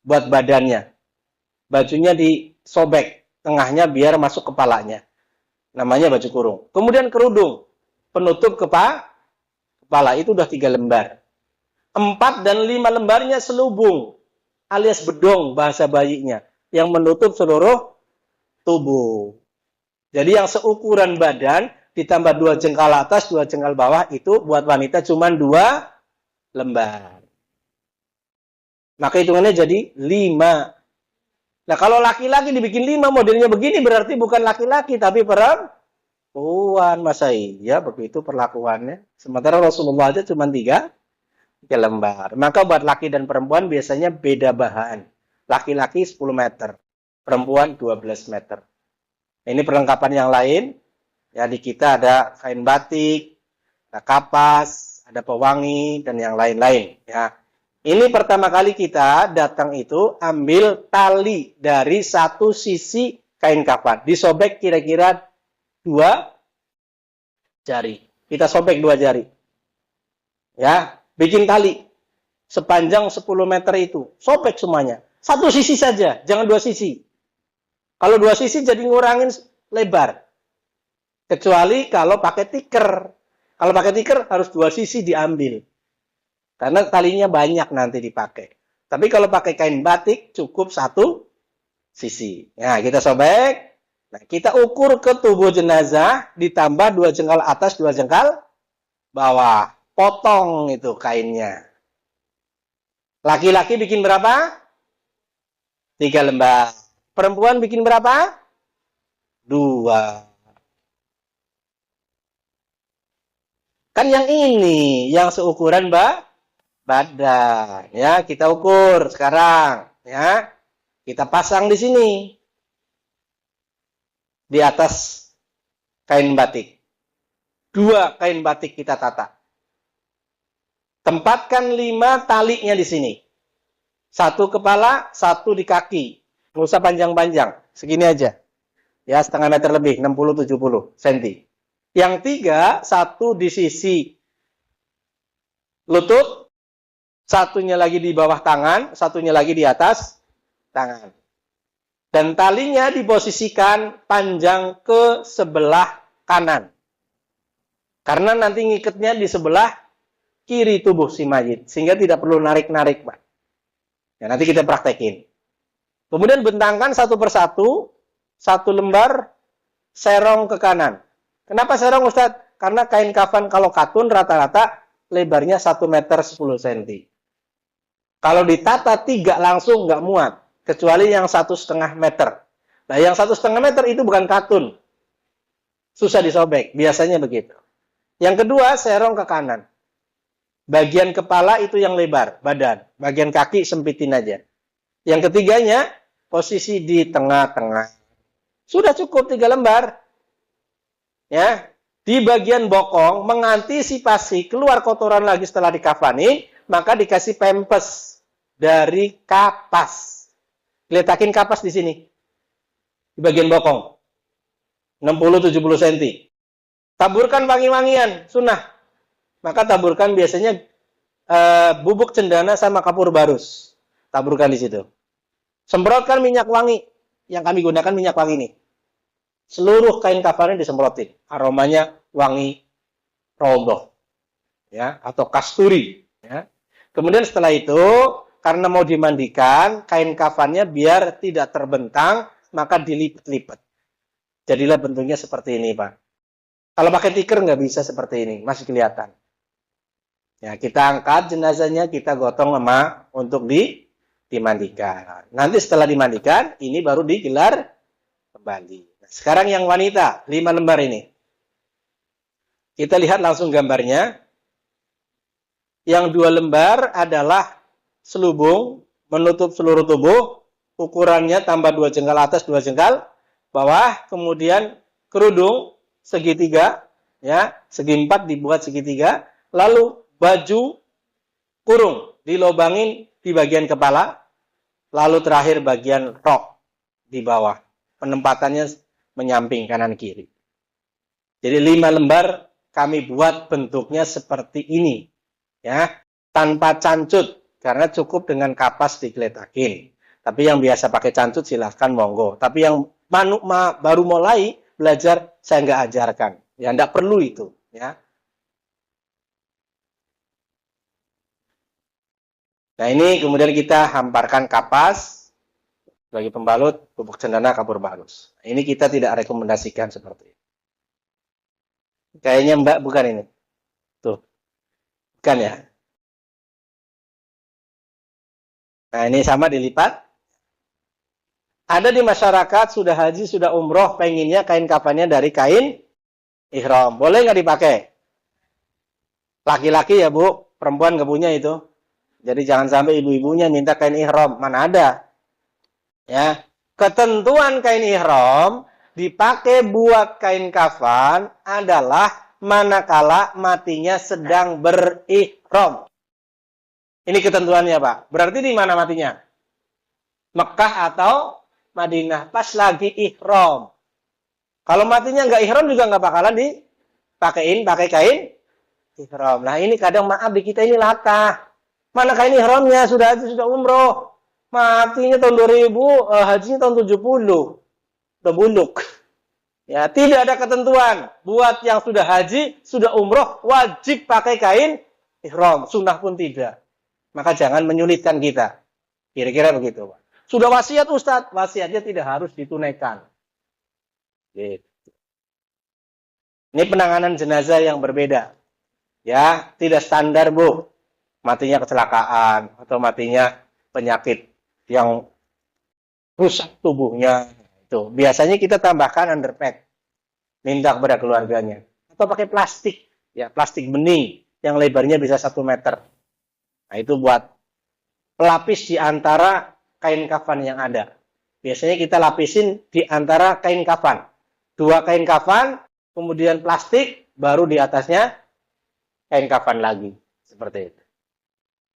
buat badannya. Bajunya disobek tengahnya biar masuk kepalanya. Namanya baju kurung. Kemudian kerudung. Penutup kepala itu udah 3 lembar. 4 dan 5 lembarnya selubung. Alias bedong bahasa bayinya. Yang menutup seluruh tubuh. Jadi yang seukuran badan ditambah 2 jengkal atas, 2 jengkal bawah itu buat wanita cuma 2 lembar. Maka hitungannya jadi 5. Nah kalau laki-laki dibikin 5 modelnya begini berarti bukan laki-laki tapi perempuan. Masa iya begitu perlakuannya? Sementara Rasulullah aja cuma 3 lembar. Maka buat laki dan perempuan biasanya beda bahan. Laki-laki 10 meter. Perempuan 12 meter. Ini perlengkapan yang lain. Ya di kita ada kain batik, ada kapas, ada pewangi, dan yang lain-lain. Ya. Ini pertama kali kita datang itu ambil tali dari satu sisi kain kafan. Disobek kira-kira 2 jari. Kita sobek 2 jari. Ya, bikin tali sepanjang 10 meter itu. Sobek semuanya. Satu sisi saja, jangan 2 sisi. Kalau 2 sisi jadi ngurangin lebar. Kecuali kalau pakai tiker. Kalau pakai tiker harus 2 sisi diambil. Karena talinya banyak nanti dipakai. Tapi kalau pakai kain batik cukup 1 sisi. Nah, kita sobek. Nah, kita ukur ke tubuh jenazah ditambah 2 jengkal atas, 2 jengkal bawah. Potong itu kainnya. Laki-laki bikin berapa? 3 lembar. Perempuan bikin berapa? 2. Kan yang ini, yang seukuran badan. Ya, kita ukur sekarang. Ya, kita pasang di sini. Di atas kain batik. 2 kain batik kita tata. Tempatkan 5 talinya di sini. 1 kepala, 1 di kaki. Nggak usah panjang-panjang. Segini aja. Ya, setengah meter lebih, 60-70 cm. Yang 3, 1 di sisi lutut, 1-nya lagi di bawah tangan, 1-nya lagi di atas tangan. Dan talinya diposisikan panjang ke sebelah kanan. Karena nanti ngikatnya di sebelah kiri tubuh si mayit. Sehingga tidak perlu narik-narik, Pak. Ya, nanti kita praktekin. Kemudian bentangkan satu persatu, satu lembar serong ke kanan. Kenapa serong, Ustadz? Karena kain kafan kalau katun rata-rata lebarnya 1 meter 10 cm. Kalau ditata 3 langsung nggak muat. Kecuali yang 1,5 meter. Nah, yang 1,5 meter itu bukan katun. Susah disobek. Biasanya begitu. Yang kedua, serong ke kanan. Bagian kepala itu yang lebar, badan. Bagian kaki sempitin aja. Yang ketiganya, posisi di tengah-tengah. Sudah cukup 3 lembar. Ya, di bagian bokong mengantisipasi keluar kotoran lagi setelah dikafani, maka dikasih pempes dari kapas. Letakin kapas di sini. Di bagian bokong. 60-70 cm. Taburkan wangi-wangian, sunnah. Maka taburkan biasanya bubuk cendana sama kapur barus. Taburkan di situ. Semprotkan minyak wangi. Yang kami gunakan minyak wangi ini. Seluruh kain kafannya disemprotin. Aromanya wangi roboh. Ya, atau kasturi. Ya. Kemudian setelah itu, karena mau dimandikan, kain kafannya biar tidak terbentang, maka dilipat-lipat. Jadilah bentuknya seperti ini, Pak. Kalau pakai tikar nggak bisa seperti ini, masih kelihatan. Ya, kita angkat jenazahnya, kita gotong lemak untuk dimandikan. Nanti setelah dimandikan, ini baru digelar kembali. Nah, sekarang yang wanita, 5 lembar ini. Kita lihat langsung gambarnya. Yang 2 lembar adalah selubung, menutup seluruh tubuh, ukurannya tambah 2 jengkal atas, 2 jengkal bawah, kemudian kerudung segitiga, ya, segi 4 dibuat segitiga, lalu baju kurung dilobangin di bagian kepala, lalu terakhir bagian rok di bawah. Penempatannya menyamping kanan kiri. Jadi 5 lembar kami buat bentuknya seperti ini, ya, tanpa cancut karena cukup dengan kapas digeletakin. Tapi yang biasa pakai cancut silahkan monggo. Tapi yang baru mulai belajar saya nggak ajarkan. Ya, nggak perlu itu. Ya. Nah, ini kemudian kita hamparkan kapas bagi pembalut, bubuk cendana, kapur barus. Nah, ini kita tidak rekomendasikan seperti itu. Kayaknya Mbak bukan ini. Tuh. Bukan ya. Nah, ini sama dilipat. Ada di masyarakat sudah haji, sudah umroh, pengennya kain kafannya dari kain ihram. Boleh nggak dipakai? Laki-laki ya Bu, perempuan nggak punya itu. Jadi jangan sampai ibu-ibunya minta kain ihram. Mana ada? Ya, ketentuan kain ihram dipakai buat kain kafan adalah manakala matinya sedang berihram. Ini ketentuannya Pak. Berarti di mana matinya? Mekah atau Madinah, pas lagi ihram. Kalau matinya nggak ihram juga nggak bakalan dipakein pakai kain ihram. Nah ini kadang maaf di kita ini latah. Mana kain ihramnya sudah umroh, matinya tahun 2000, hajinya tahun 70, udah buluk. Ya tidak ada ketentuan buat yang sudah haji, sudah umroh wajib pakai kain ihram. Sunnah pun tidak. Maka jangan menyulitkan kita. Kira-kira begitu Pak. Sudah wasiat Ustadz, wasiatnya tidak harus ditunaikan. Gitu. Ini penanganan jenazah yang berbeda. Ya, tidak standar Bu. Matinya kecelakaan atau matinya penyakit yang rusak tubuhnya. Itu biasanya kita tambahkan underpack. Minta kepada keluarganya. Atau pakai plastik, ya plastik bening yang lebarnya bisa 1 meter. Nah, itu buat pelapis di antara kain kafan yang ada. Biasanya kita lapisin di antara kain kafan. 2 kain kafan, kemudian plastik, baru di atasnya kain kafan lagi. Seperti itu.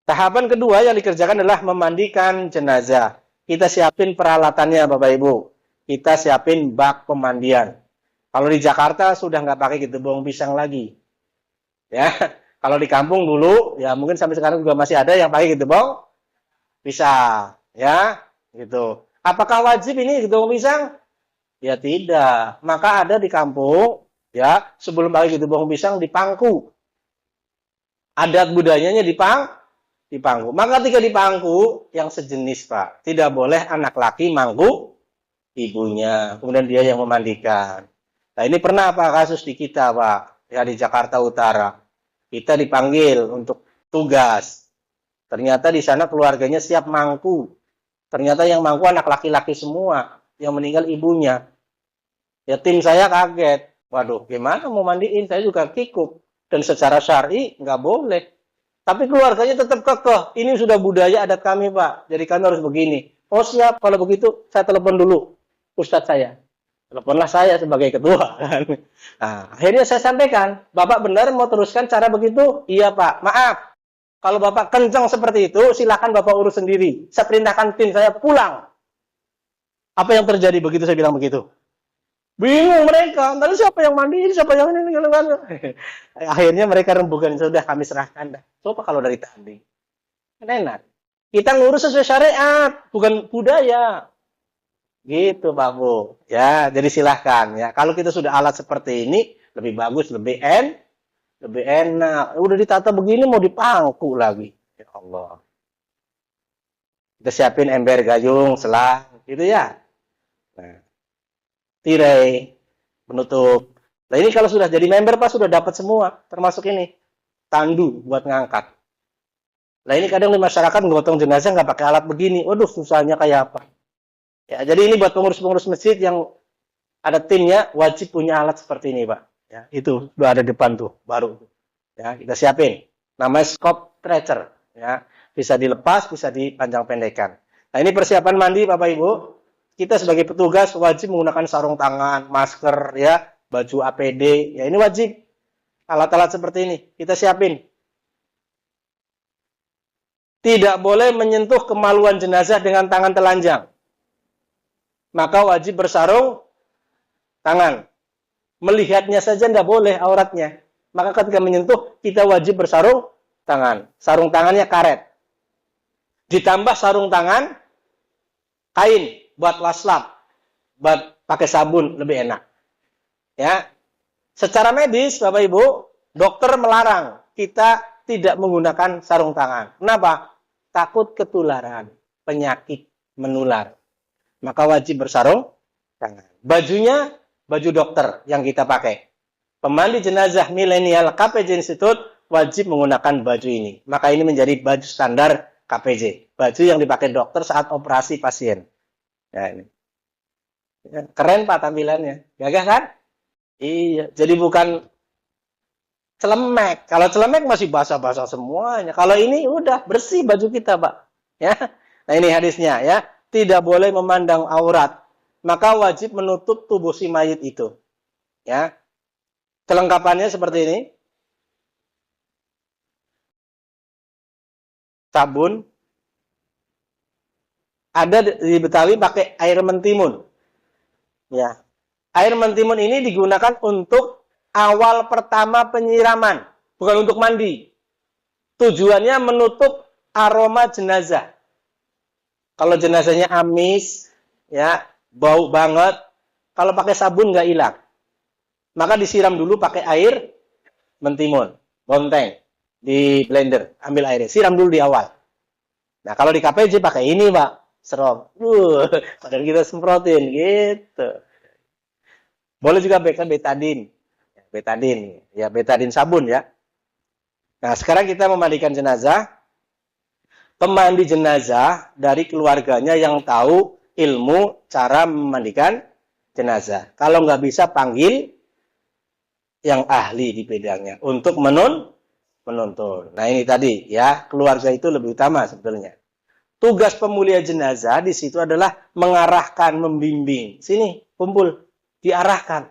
Tahapan kedua yang dikerjakan adalah memandikan jenazah. Kita siapin peralatannya Bapak Ibu. Kita siapin bak pemandian. Kalau di Jakarta sudah nggak pakai gedebong pisang lagi. Ya, kalau di kampung dulu, ya mungkin sampai sekarang juga masih ada yang pakai gedebong pisang. Ya, gitu. Apakah wajib ini gedebong pisang? Ya tidak. Maka ada di kampung Ya, sebelum pakai gitu bohong pisang dipangku. Adat budayanya dipangku. Maka ketika dipangku yang sejenis, Pak. Tidak boleh anak laki mangku ibunya. Kemudian dia yang memandikan. Nah, ini pernah Pak kasus di kita, Pak. Ya, di Jakarta Utara. Kita dipanggil untuk tugas. Ternyata di sana keluarganya siap mangku. Ternyata yang mangku anak laki-laki semua. Yang meninggal ibunya. Ya tim saya kaget. Waduh, gimana mau mandiin? Saya juga kikuk. Dan secara syar'i nggak boleh. Tapi keluarganya tetap kekeh. Ini sudah budaya adat kami, Pak. Jadi kami harus begini. Oh siap, kalau begitu saya telepon dulu Ustadz saya. Teleponlah saya sebagai ketua. Nah, akhirnya saya sampaikan, Bapak benar mau teruskan cara begitu? Iya Pak, maaf. Kalau Bapak kencang seperti itu, silakan Bapak urus sendiri. Saya perintahkan tim saya pulang. Apa yang terjadi begitu saya bilang begitu? Bingung mereka, lalu siapa yang mandiin, siapa yang ini, akhirnya mereka rembukan, sudah kami serahkan dah. Coba kalau dari tadi, kan enak. Kita ngurus sesuai syariat, bukan budaya. Gitu Pak Bu. Ya, jadi silahkan ya. Kalau kita sudah alat seperti ini, lebih bagus, lebih enak. Udah ditata begini mau dipangku lagi. Ya Allah. Kita siapin ember gayung, selang, gitu ya. Nah, tirai, penutup. Nah ini kalau sudah jadi member Pak sudah dapat semua, termasuk ini tandu buat ngangkat. Nah ini kadang di masyarakat gotong jenazah nggak pakai alat begini, waduh susahnya kayak apa. Ya jadi ini buat pengurus-pengurus masjid yang ada timnya wajib punya alat seperti ini Pak. Ya itu sudah ada depan tuh baru. Ya kita siapin. Namanya scope stretcher. Ya bisa dilepas, bisa dipanjang pendekkan. Nah ini persiapan mandi Bapak Ibu. Kita sebagai petugas wajib menggunakan sarung tangan, masker, ya, baju APD. Ya, ini wajib. Alat-alat seperti ini kita siapin. Tidak boleh menyentuh kemaluan jenazah dengan tangan telanjang. Maka wajib bersarung tangan. Melihatnya saja tidak boleh auratnya. Maka ketika menyentuh, kita wajib bersarung tangan. Sarung tangannya karet. Ditambah sarung tangan, kain. Buat waslap, buat pakai sabun lebih enak. Ya, secara medis, Bapak Ibu, dokter melarang kita tidak menggunakan sarung tangan. Kenapa? Takut ketularan, penyakit menular. Maka wajib bersarung tangan. Bajunya, baju dokter yang kita pakai. Pemandi jenazah milenial KPJ Institute wajib menggunakan baju ini. Maka ini menjadi baju standar KPJ. Baju yang dipakai dokter saat operasi pasien. Ya ini. Ya, keren Pak tampilannya. Gagah kan? Iya. Jadi bukan celemek. Kalau celemek masih basah-basah semuanya. Kalau ini udah bersih baju kita, Pak. Ya. Nah ini hadisnya ya. Tidak boleh memandang aurat. Maka wajib menutup tubuh si mayit itu. Ya. Kelengkapannya seperti ini. Sabun. Ada di Betawi pakai air mentimun. Ya. Air mentimun ini digunakan untuk awal pertama penyiraman, bukan untuk mandi. Tujuannya menutup aroma jenazah. Kalau jenazahnya amis, ya, bau banget, kalau pakai sabun nggak hilang. Maka disiram dulu pakai air mentimun, bonteng, di blender, ambil airnya, siram dulu di awal. Nah, kalau di KPJ pakai ini, Pak. Serong. Padahal kita semprotin gitu. Boleh juga betadin. Betadin. Ya, betadin sabun ya. Nah, sekarang kita memandikan jenazah. Pemanди jenazah dari keluarganya yang tahu ilmu cara memandikan jenazah. Kalau nggak bisa panggil yang ahli di bidangnya untuk menuntun. Nah, ini tadi ya, keluarga itu lebih utama sebetulnya. Tugas pemulia jenazah di situ adalah mengarahkan, membimbing. Sini, kumpul, diarahkan.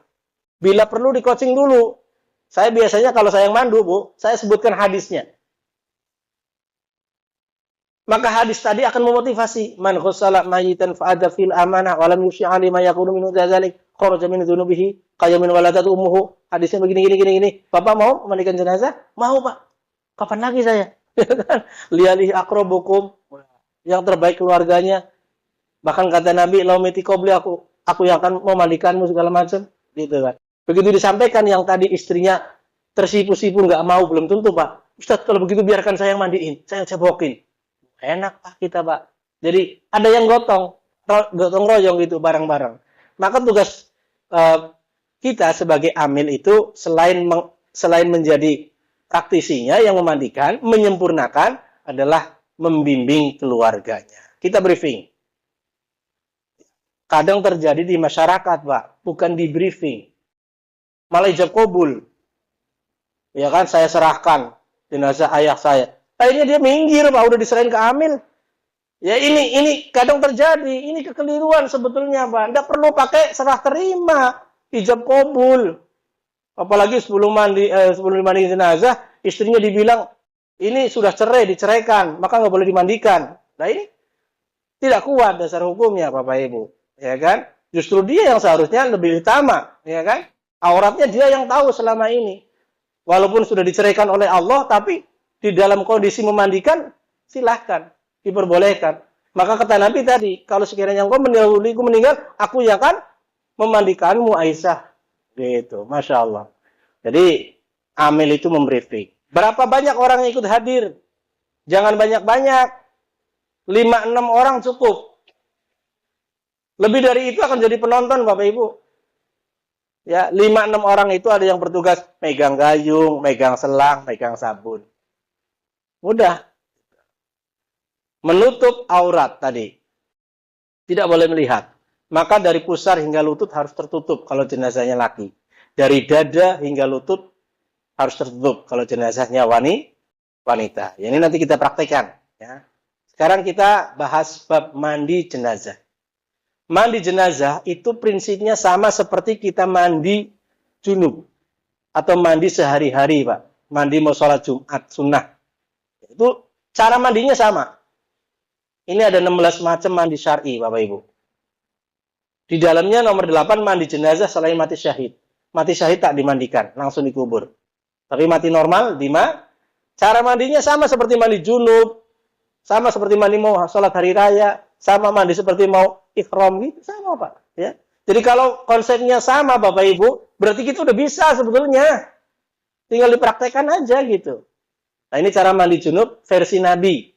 Bila perlu di coaching dulu. Saya biasanya kalau saya yang mandu, Bu, saya sebutkan hadisnya. Maka hadis tadi akan memotivasi. Man ghassala mayitan fa'adha fil amanah wa lam yusyi'ali ma yakunu min dzalik kharaja min dzunubihi qayamin waladatu ummuhu. Hadisnya begini. Bapak mau memandikan jenazah? Mau, Pak. Kapan lagi saya? Liyalihi aqrabukum. Yang terbaik keluarganya. Bahkan kata Nabi, laumiti qabli aku yang akan memandikanmu segala macam. Gitu kan. Begitu disampaikan yang tadi istrinya tersipu-sipu nggak mau, belum tentu Pak. Ustadz kalau begitu biarkan saya yang mandiin, saya yang cebokin. Enak Pak kita Pak. Jadi ada yang gotong royong gitu bareng-bareng. Maka tugas kita sebagai amil itu selain menjadi praktisinya yang memandikan, menyempurnakan adalah membimbing keluarganya. Kita briefing. Kadang terjadi di masyarakat, Pak, bukan di briefing. Malah ijab kabul. Ya kan, saya serahkan jenazah ayah saya. Akhirnya dia minggir, Pak, udah diserahin ke amil. Ya ini kadang terjadi, ini kekeliruan sebetulnya, Pak. Nggak perlu pakai serah terima, ijab kabul. Apalagi sebelum mandi jenazah, istrinya dibilang ini sudah cerai, diceraikan, maka nggak boleh dimandikan. Nah ini tidak kuat dasar hukumnya, Bapak Ibu, ya kan? Justru dia yang seharusnya lebih utama, ya kan? Auratnya dia yang tahu selama ini. Walaupun sudah diceraikan oleh Allah, tapi di dalam kondisi memandikan, silahkan, diperbolehkan. Maka kata Nabi tadi, kalau sekiranya engkau mendahuluiku meninggal, aku yang akan memandikanmu Aisyah. Gitu, Masya Allah. Jadi, amil itu membriefing. Berapa banyak orang yang ikut hadir? Jangan banyak-banyak. 5-6 orang cukup. Lebih dari itu akan jadi penonton, Bapak Ibu. Ya, 5-6 orang itu ada yang bertugas megang gayung, megang selang, megang sabun. Mudah. Menutup aurat tadi. Tidak boleh melihat. Maka dari pusar hingga lutut harus tertutup kalau jenazahnya laki. Dari dada hingga lutut harus tertutup kalau jenazahnya wanita. Ya, ini nanti kita praktekkan. Ya. Sekarang kita bahas bab mandi jenazah. Mandi jenazah itu prinsipnya sama seperti kita mandi junub. Atau mandi sehari-hari, Pak. Mandi mau sholat Jumat, sunnah. Itu cara mandinya sama. Ini ada 16 macam mandi syar'i, Bapak Ibu. Di dalamnya nomor 8 mandi jenazah selain mati syahid. Mati syahid tak dimandikan, langsung dikubur. Tapi mati normal, cara mandinya sama seperti mandi junub. Sama seperti mandi mau sholat hari raya. Sama mandi seperti mau ikhram gitu, sama Pak. Ya. Jadi kalau konsepnya sama Bapak Ibu, berarti kita udah bisa sebetulnya. Tinggal dipraktekkan aja gitu. Nah ini cara mandi junub versi Nabi.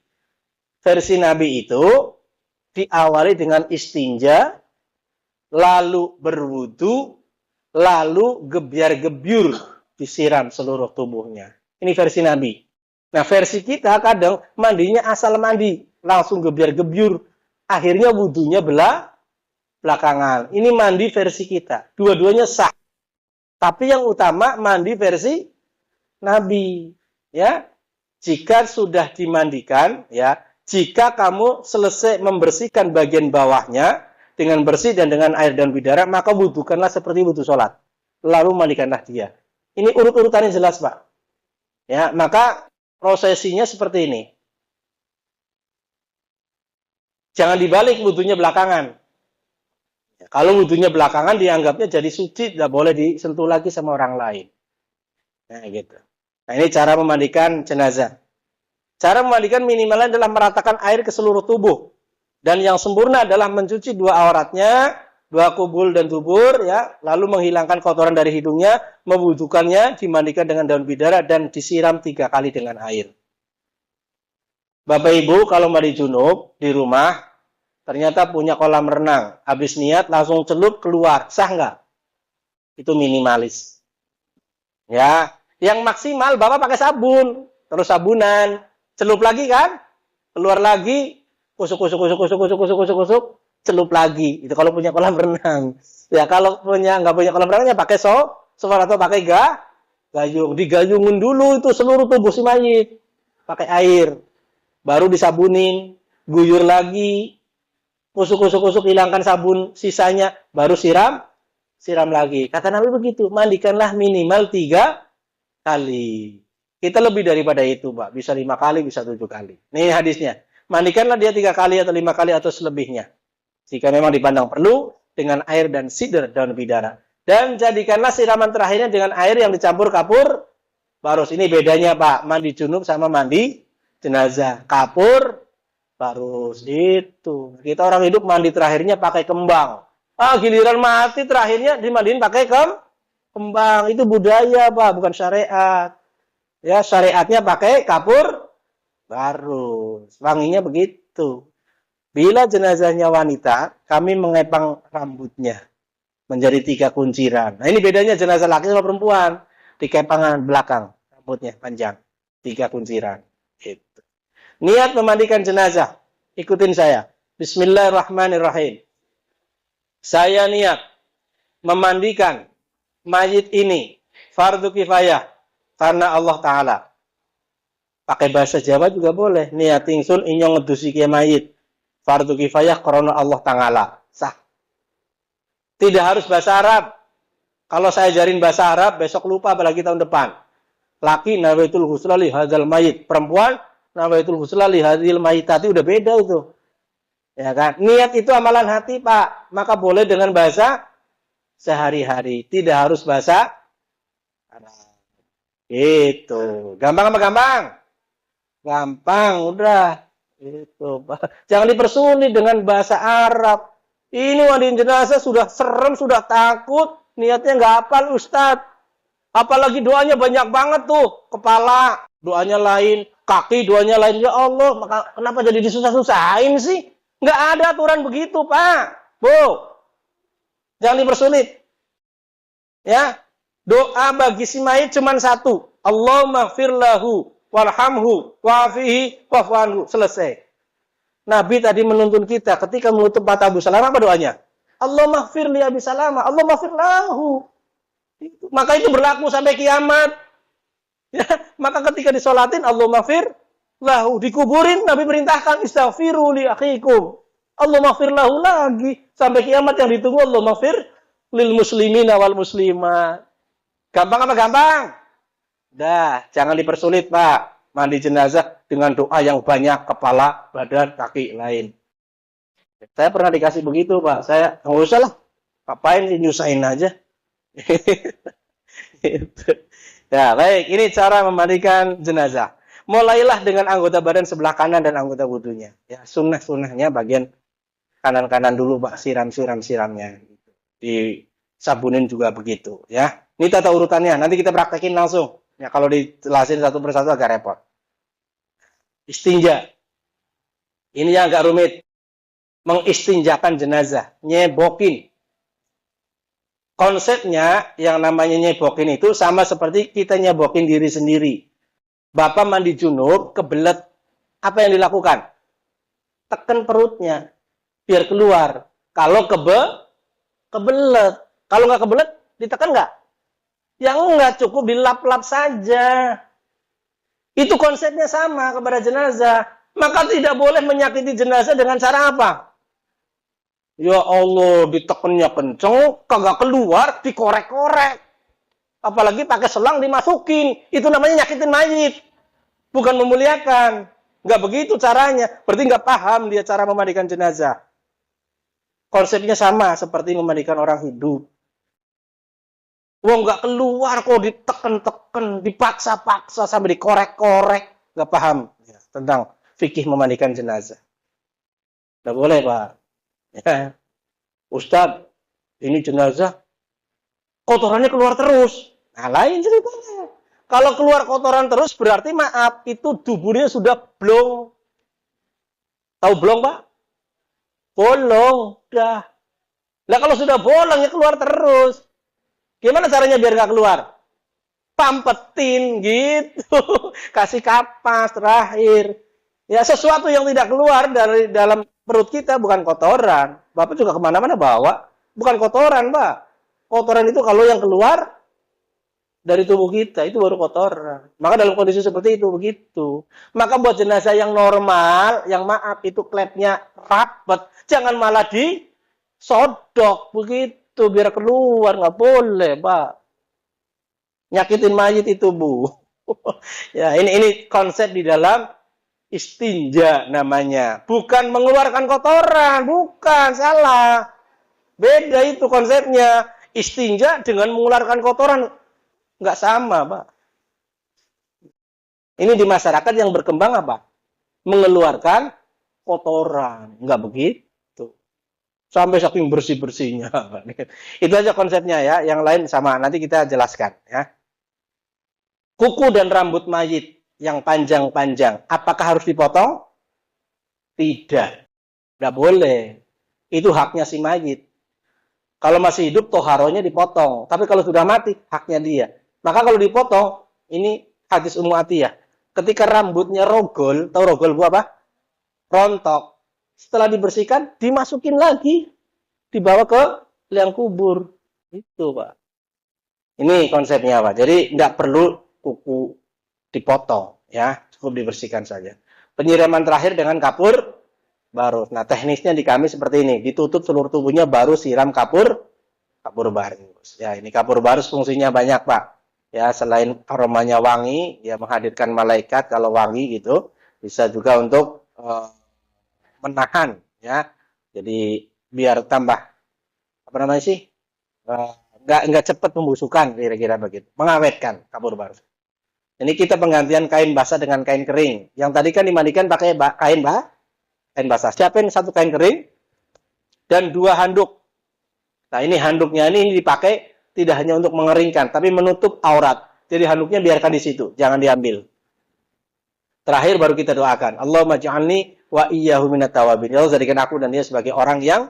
Versi Nabi itu diawali dengan istinja, lalu berwudu, lalu gebyar-gebyur disiram seluruh tubuhnya. Ini versi Nabi. Nah versi kita kadang mandinya asal mandi, langsung gebyar-gebyur. Akhirnya wudunya belakangan. Ini mandi versi kita. Dua-duanya sah. Tapi yang utama mandi versi Nabi. Ya, jika sudah dimandikan, ya, jika kamu selesai membersihkan bagian bawahnya dengan bersih dan dengan air dan bidara, maka wudukanlah seperti wudu sholat. Lalu mandikanlah dia. Ini urut-urutannya jelas, Pak. Ya, maka prosesinya seperti ini. Jangan dibalik wudunya belakangan. Ya, kalau wudunya belakangan dianggapnya jadi suci, tidak boleh disentuh lagi sama orang lain. Nah, gitu. Nah, ini cara memandikan jenazah. Cara memandikan minimalnya adalah meratakan air ke seluruh tubuh. Dan yang sempurna adalah mencuci dua auratnya, dua kubul dan dubur, ya, lalu menghilangkan kotoran dari hidungnya, memwudukannya, dimandikan dengan daun bidara, dan disiram 3 kali dengan air. Bapak Ibu kalau mandi junub di rumah ternyata punya kolam renang, habis niat langsung celup keluar, sah nggak? Itu minimalis. Ya, yang maksimal Bapak pakai sabun, terus sabunan, celup lagi kan? Keluar lagi, kusuk, celup lagi. Itu kalau punya kolam renang. Ya kalau nggak punya kolam renangnya pakai sofa atau pakai gayung, digayungin dulu itu seluruh tubuh si mayit, pakai air. Baru disabunin, guyur lagi, kusuk, hilangkan sabun sisanya, baru siram lagi. Kata Nabi begitu, mandikanlah minimal 3 kali. Kita lebih daripada itu, Pak. Bisa 5 kali, bisa 7 kali. Ini hadisnya. Mandikanlah dia 3 kali atau 5 kali atau selebihnya. Jika memang dipandang perlu, dengan air dan sidr daun bidara. Dan jadikanlah siraman terakhirnya dengan air yang dicampur kapur barus. Ini bedanya, Pak. Mandi junub sama mandi jenazah. Kapur barus itu. Kita orang hidup mandi terakhirnya pakai kembang. Giliran mati terakhirnya dimandiin pakai kembang. Itu budaya, Pak, bukan syariat. Ya, syariatnya pakai kapur baru. Wanginya begitu. Bila jenazahnya wanita, kami mengepang rambutnya menjadi 3 kunciran. Nah, ini bedanya jenazah laki sama perempuan. Di kepangan belakang, rambutnya panjang. 3 kunciran. Itu. Niat memandikan jenazah. Ikutin saya. Bismillahirrahmanirrahim. Saya niat memandikan mayit ini. Fardu kifayah. Karena Allah Ta'ala. Pakai bahasa Jawa juga boleh. Niat ingsun inyong ngedusi ke mayit. Fardu kifayah karena Allah Ta'ala. Sah. Tidak harus bahasa Arab. Kalau saya ajarin bahasa Arab, besok lupa apalagi tahun depan. Laki nawaitul husla li hadzal mayit. Perempuan nawaitul husla li hadzal mayitati, udah beda itu. Ya kan? Niat itu amalan hati, Pak. Maka boleh dengan bahasa sehari-hari. Tidak harus bahasa Arab. Itu. Gampang apa gampang? Gampang, udah. Itu, Pak. Jangan dipersulit dengan bahasa Arab. Ini mandiin jenazah sudah serem, sudah takut. Niatnya nggak hafal, Ustadz. Apalagi doanya banyak banget tuh. Kepala, doanya lain. Kaki, doanya lain. Ya Allah, maka kenapa jadi disusah-susahin sih? Nggak ada aturan begitu, Pak. Bu, jangan dipersulit. Ya, doa bagi si mayit cuma satu. Allahumma gfir lahu, warhamhu, wa'afihi, wa'fu'anhu. Selesai. Nabi tadi menuntun kita ketika menutup mata Abu Salamah, apa doanya? Allahumma gfir li Abi Salamah, Allahumma gfir lahu. Maka itu berlaku sampai kiamat. Ya, maka ketika disolatin Allahumma gfir lahu, dikuburin Nabi perintahkan istaghfiru li akhikum. Allahumma gfir lahu lagi sampai kiamat yang ditunggu Allahumma gfir lil muslimina wal muslimat. Gampang apa gampang? Dah, jangan dipersulit, Pak. Mandi jenazah dengan doa yang banyak, kepala, badan, kaki, lain. Saya pernah dikasih begitu, Pak. Saya, nggak usah lah. Ngapain nyusahin aja. Ya, baik. Ini cara memandikan jenazah. Mulailah dengan anggota badan sebelah kanan dan anggota wudhunya. Ya, sunnah-sunnahnya bagian kanan-kanan dulu, Pak. Siramnya. Disabunin juga begitu. Ya, ini tata urutannya. Nanti kita praktekin langsung. Ya, kalau dijelasin satu persatu agak repot. Istinja. Ini yang agak rumit. Mengistinjakan jenazah. Nyebokin. Konsepnya yang namanya nyebokin itu sama seperti kita nyebokin diri sendiri. Bapak mandi junub, kebelet. Apa yang dilakukan? Tekan perutnya. Biar keluar. Kalau kebelet. Kalau nggak kebelet, ditekan nggak? Yang enggak, cukup dilap-lap saja. Itu konsepnya sama kepada jenazah. Maka tidak boleh menyakiti jenazah dengan cara apa? Ya Allah, ditekannya kenceng, kagak keluar, dikorek-korek. Apalagi pakai selang dimasukin. Itu namanya nyakitin mayit. Bukan memuliakan. Nggak begitu caranya. Berarti nggak paham dia cara memandikan jenazah. Konsepnya sama seperti memandikan orang hidup. Wong nggak keluar kok diteken-teken, dipaksa-paksa sampai dikorek-korek, nggak paham ya, tentang fikih memandikan jenazah. Nggak boleh, Pak. Ya. Ustadz, ini jenazah kotorannya keluar terus. Nah, lain ceritanya. Kalau keluar kotoran terus berarti maaf, itu tubuhnya sudah blong. Tahu blong, Pak? Bolong, dah. Lah kalau sudah bolong ya keluar terus. Gimana caranya biar nggak keluar? Pampetin gitu. Kasih kapas terakhir. Ya sesuatu yang tidak keluar dari dalam perut kita bukan kotoran. Bapak juga kemana-mana bawa. Bukan kotoran, Pak. Kotoran itu kalau yang keluar dari tubuh kita, itu baru kotoran. Maka dalam kondisi seperti itu, begitu. Maka buat jenazah yang normal, yang maaf itu klepnya rapet. Jangan malah disodok, begitu. Itu biar keluar, nggak boleh, Pak. Nyakitin mayit itu, Bu. Ya, ini konsep di dalam istinja namanya. Bukan mengeluarkan kotoran, bukan, salah. Beda itu konsepnya. Istinja dengan mengeluarkan kotoran nggak sama, Pak. Ini di masyarakat yang berkembang apa? Mengeluarkan kotoran, nggak begitu. Sampai saking bersih-bersihnya. Itu aja konsepnya ya. Yang lain sama, nanti kita jelaskan ya. Kuku dan rambut mayit yang panjang-panjang, apakah harus dipotong? Tidak. Tidak boleh. Itu haknya si mayit. Kalau masih hidup, toharonya dipotong. Tapi kalau sudah mati, haknya dia. Maka kalau dipotong, ini hadis Ummu Atiyah. Ketika rambutnya rogol, tahu rogol bu apa? Rontok. Setelah dibersihkan, dimasukin lagi. Dibawa ke liang kubur. Itu Pak. Ini konsepnya Pak. Jadi tidak perlu kuku dipotong. Ya, cukup dibersihkan saja. Penyiraman terakhir dengan kapur barus. Nah, teknisnya di kami seperti ini. Ditutup seluruh tubuhnya, baru siram kapur barus. Ya, ini kapur barus fungsinya banyak Pak. Ya, selain aromanya wangi, ya menghadirkan malaikat kalau wangi gitu. Bisa juga untuk menahan ya, jadi biar tambah apa namanya sih, nggak cepat pembusukan kira-kira begitu, mengawetkan kapur barus. Ini kita penggantian kain basah dengan kain kering. Yang tadi kan dimandikan pakai kain basah. Siapin satu kain kering dan 2 handuk. Nah ini handuknya ini dipakai tidak hanya untuk mengeringkan, tapi menutup aurat. Jadi handuknya biarkan di situ, jangan diambil. Terakhir baru kita doakan. Allahumma ja'alni wa iyyahu minat tawabin. Ya Allah, jadikan aku dan dia sebagai orang yang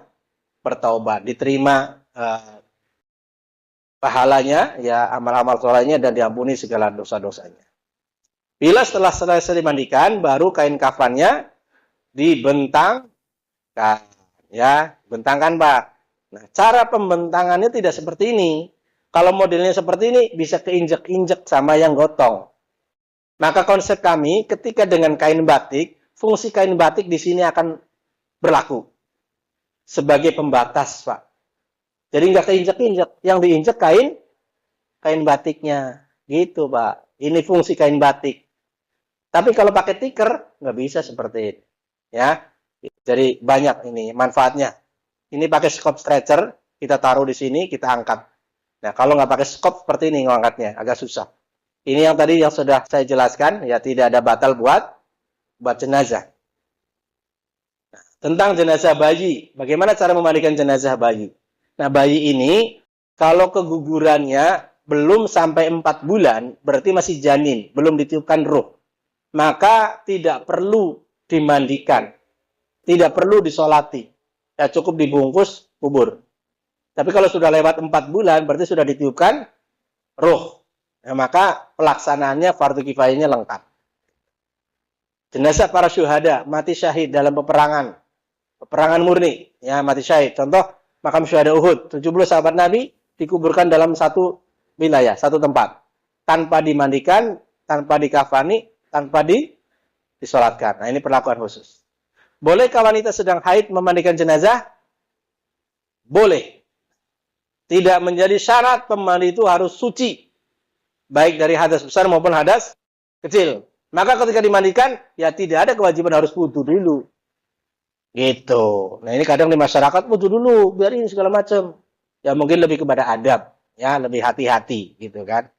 bertaubat. Diterima pahalanya, ya amal-amal solehnya, dan diampuni segala dosa-dosanya. Bila setelah selesai dimandikan, baru kain kafannya dibentangkan. Ya, bentangkan Pak. Nah, cara pembentangannya tidak seperti ini. Kalau modelnya seperti ini, bisa keinjek-injek sama yang gotong. Maka konsep kami ketika dengan kain batik, fungsi kain batik di sini akan berlaku sebagai pembatas, Pak. Jadi nggak keinjek-injek, yang diinjek kain batiknya, gitu, Pak. Ini fungsi kain batik. Tapi kalau pakai tikar nggak bisa seperti ini, ya. Jadi banyak ini manfaatnya. Ini pakai scope stretcher, kita taruh di sini, kita angkat. Nah kalau nggak pakai scope seperti ini ngangkatnya agak susah. Ini yang tadi yang sudah saya jelaskan, ya tidak ada batal buat jenazah. Nah, tentang jenazah bayi, bagaimana cara memandikan jenazah bayi? Nah, bayi ini kalau kegugurannya belum sampai 4 bulan, berarti masih janin, belum ditiupkan ruh. Maka tidak perlu dimandikan, tidak perlu disolati. Ya cukup dibungkus, kubur. Tapi kalau sudah lewat 4 bulan, berarti sudah ditiupkan ruh. Nah, maka pelaksanaannya fardu kifayahnya lengkap. Jenazah para syuhada, mati syahid dalam peperangan murni, ya mati syahid. Contoh, makam syuhada Uhud, 70 sahabat Nabi dikuburkan dalam satu wilayah, satu tempat. Tanpa dimandikan, tanpa dikafani, tanpa disolatkan. Nah, ini perlakuan khusus. Bolehkah wanita sedang haid memandikan jenazah? Boleh. Tidak menjadi syarat pemandi itu harus suci. Baik dari hadas besar maupun hadas kecil. Maka ketika dimandikan, ya tidak ada kewajiban harus wudu dulu. Gitu. Nah ini kadang di masyarakat wudu dulu, biar ini segala macam. Ya mungkin lebih kepada adab. Ya lebih hati-hati gitu kan.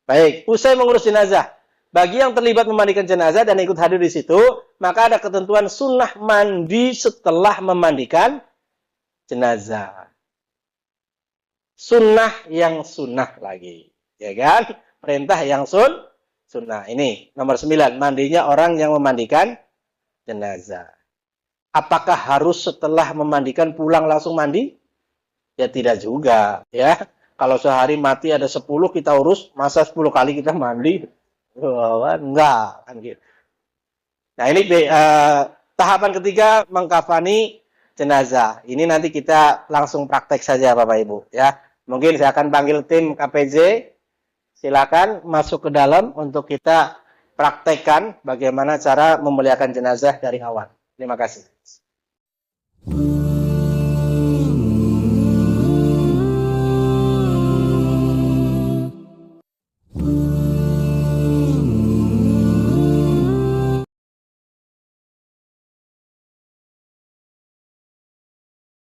Baik, usai mengurus jenazah. Bagi yang terlibat memandikan jenazah dan ikut hadir di situ, maka ada ketentuan sunnah mandi setelah memandikan jenazah. Sunnah yang sunnah lagi. Ya kan? Perintah yang sunnah. Ini nomor 9. Mandinya orang yang memandikan jenazah. Apakah harus setelah memandikan pulang langsung mandi? Ya tidak juga. Ya. Kalau sehari mati ada 10 kita urus, masa 10 kali kita mandi? Enggak. Kan gitu. Nah ini tahapan ketiga mengkafani jenazah. Ini nanti kita langsung praktek saja Bapak Ibu. Ya. Mungkin saya akan panggil tim KPJ. Silakan masuk ke dalam untuk kita praktekkan bagaimana cara memuliakan jenazah dari awal. Terima kasih.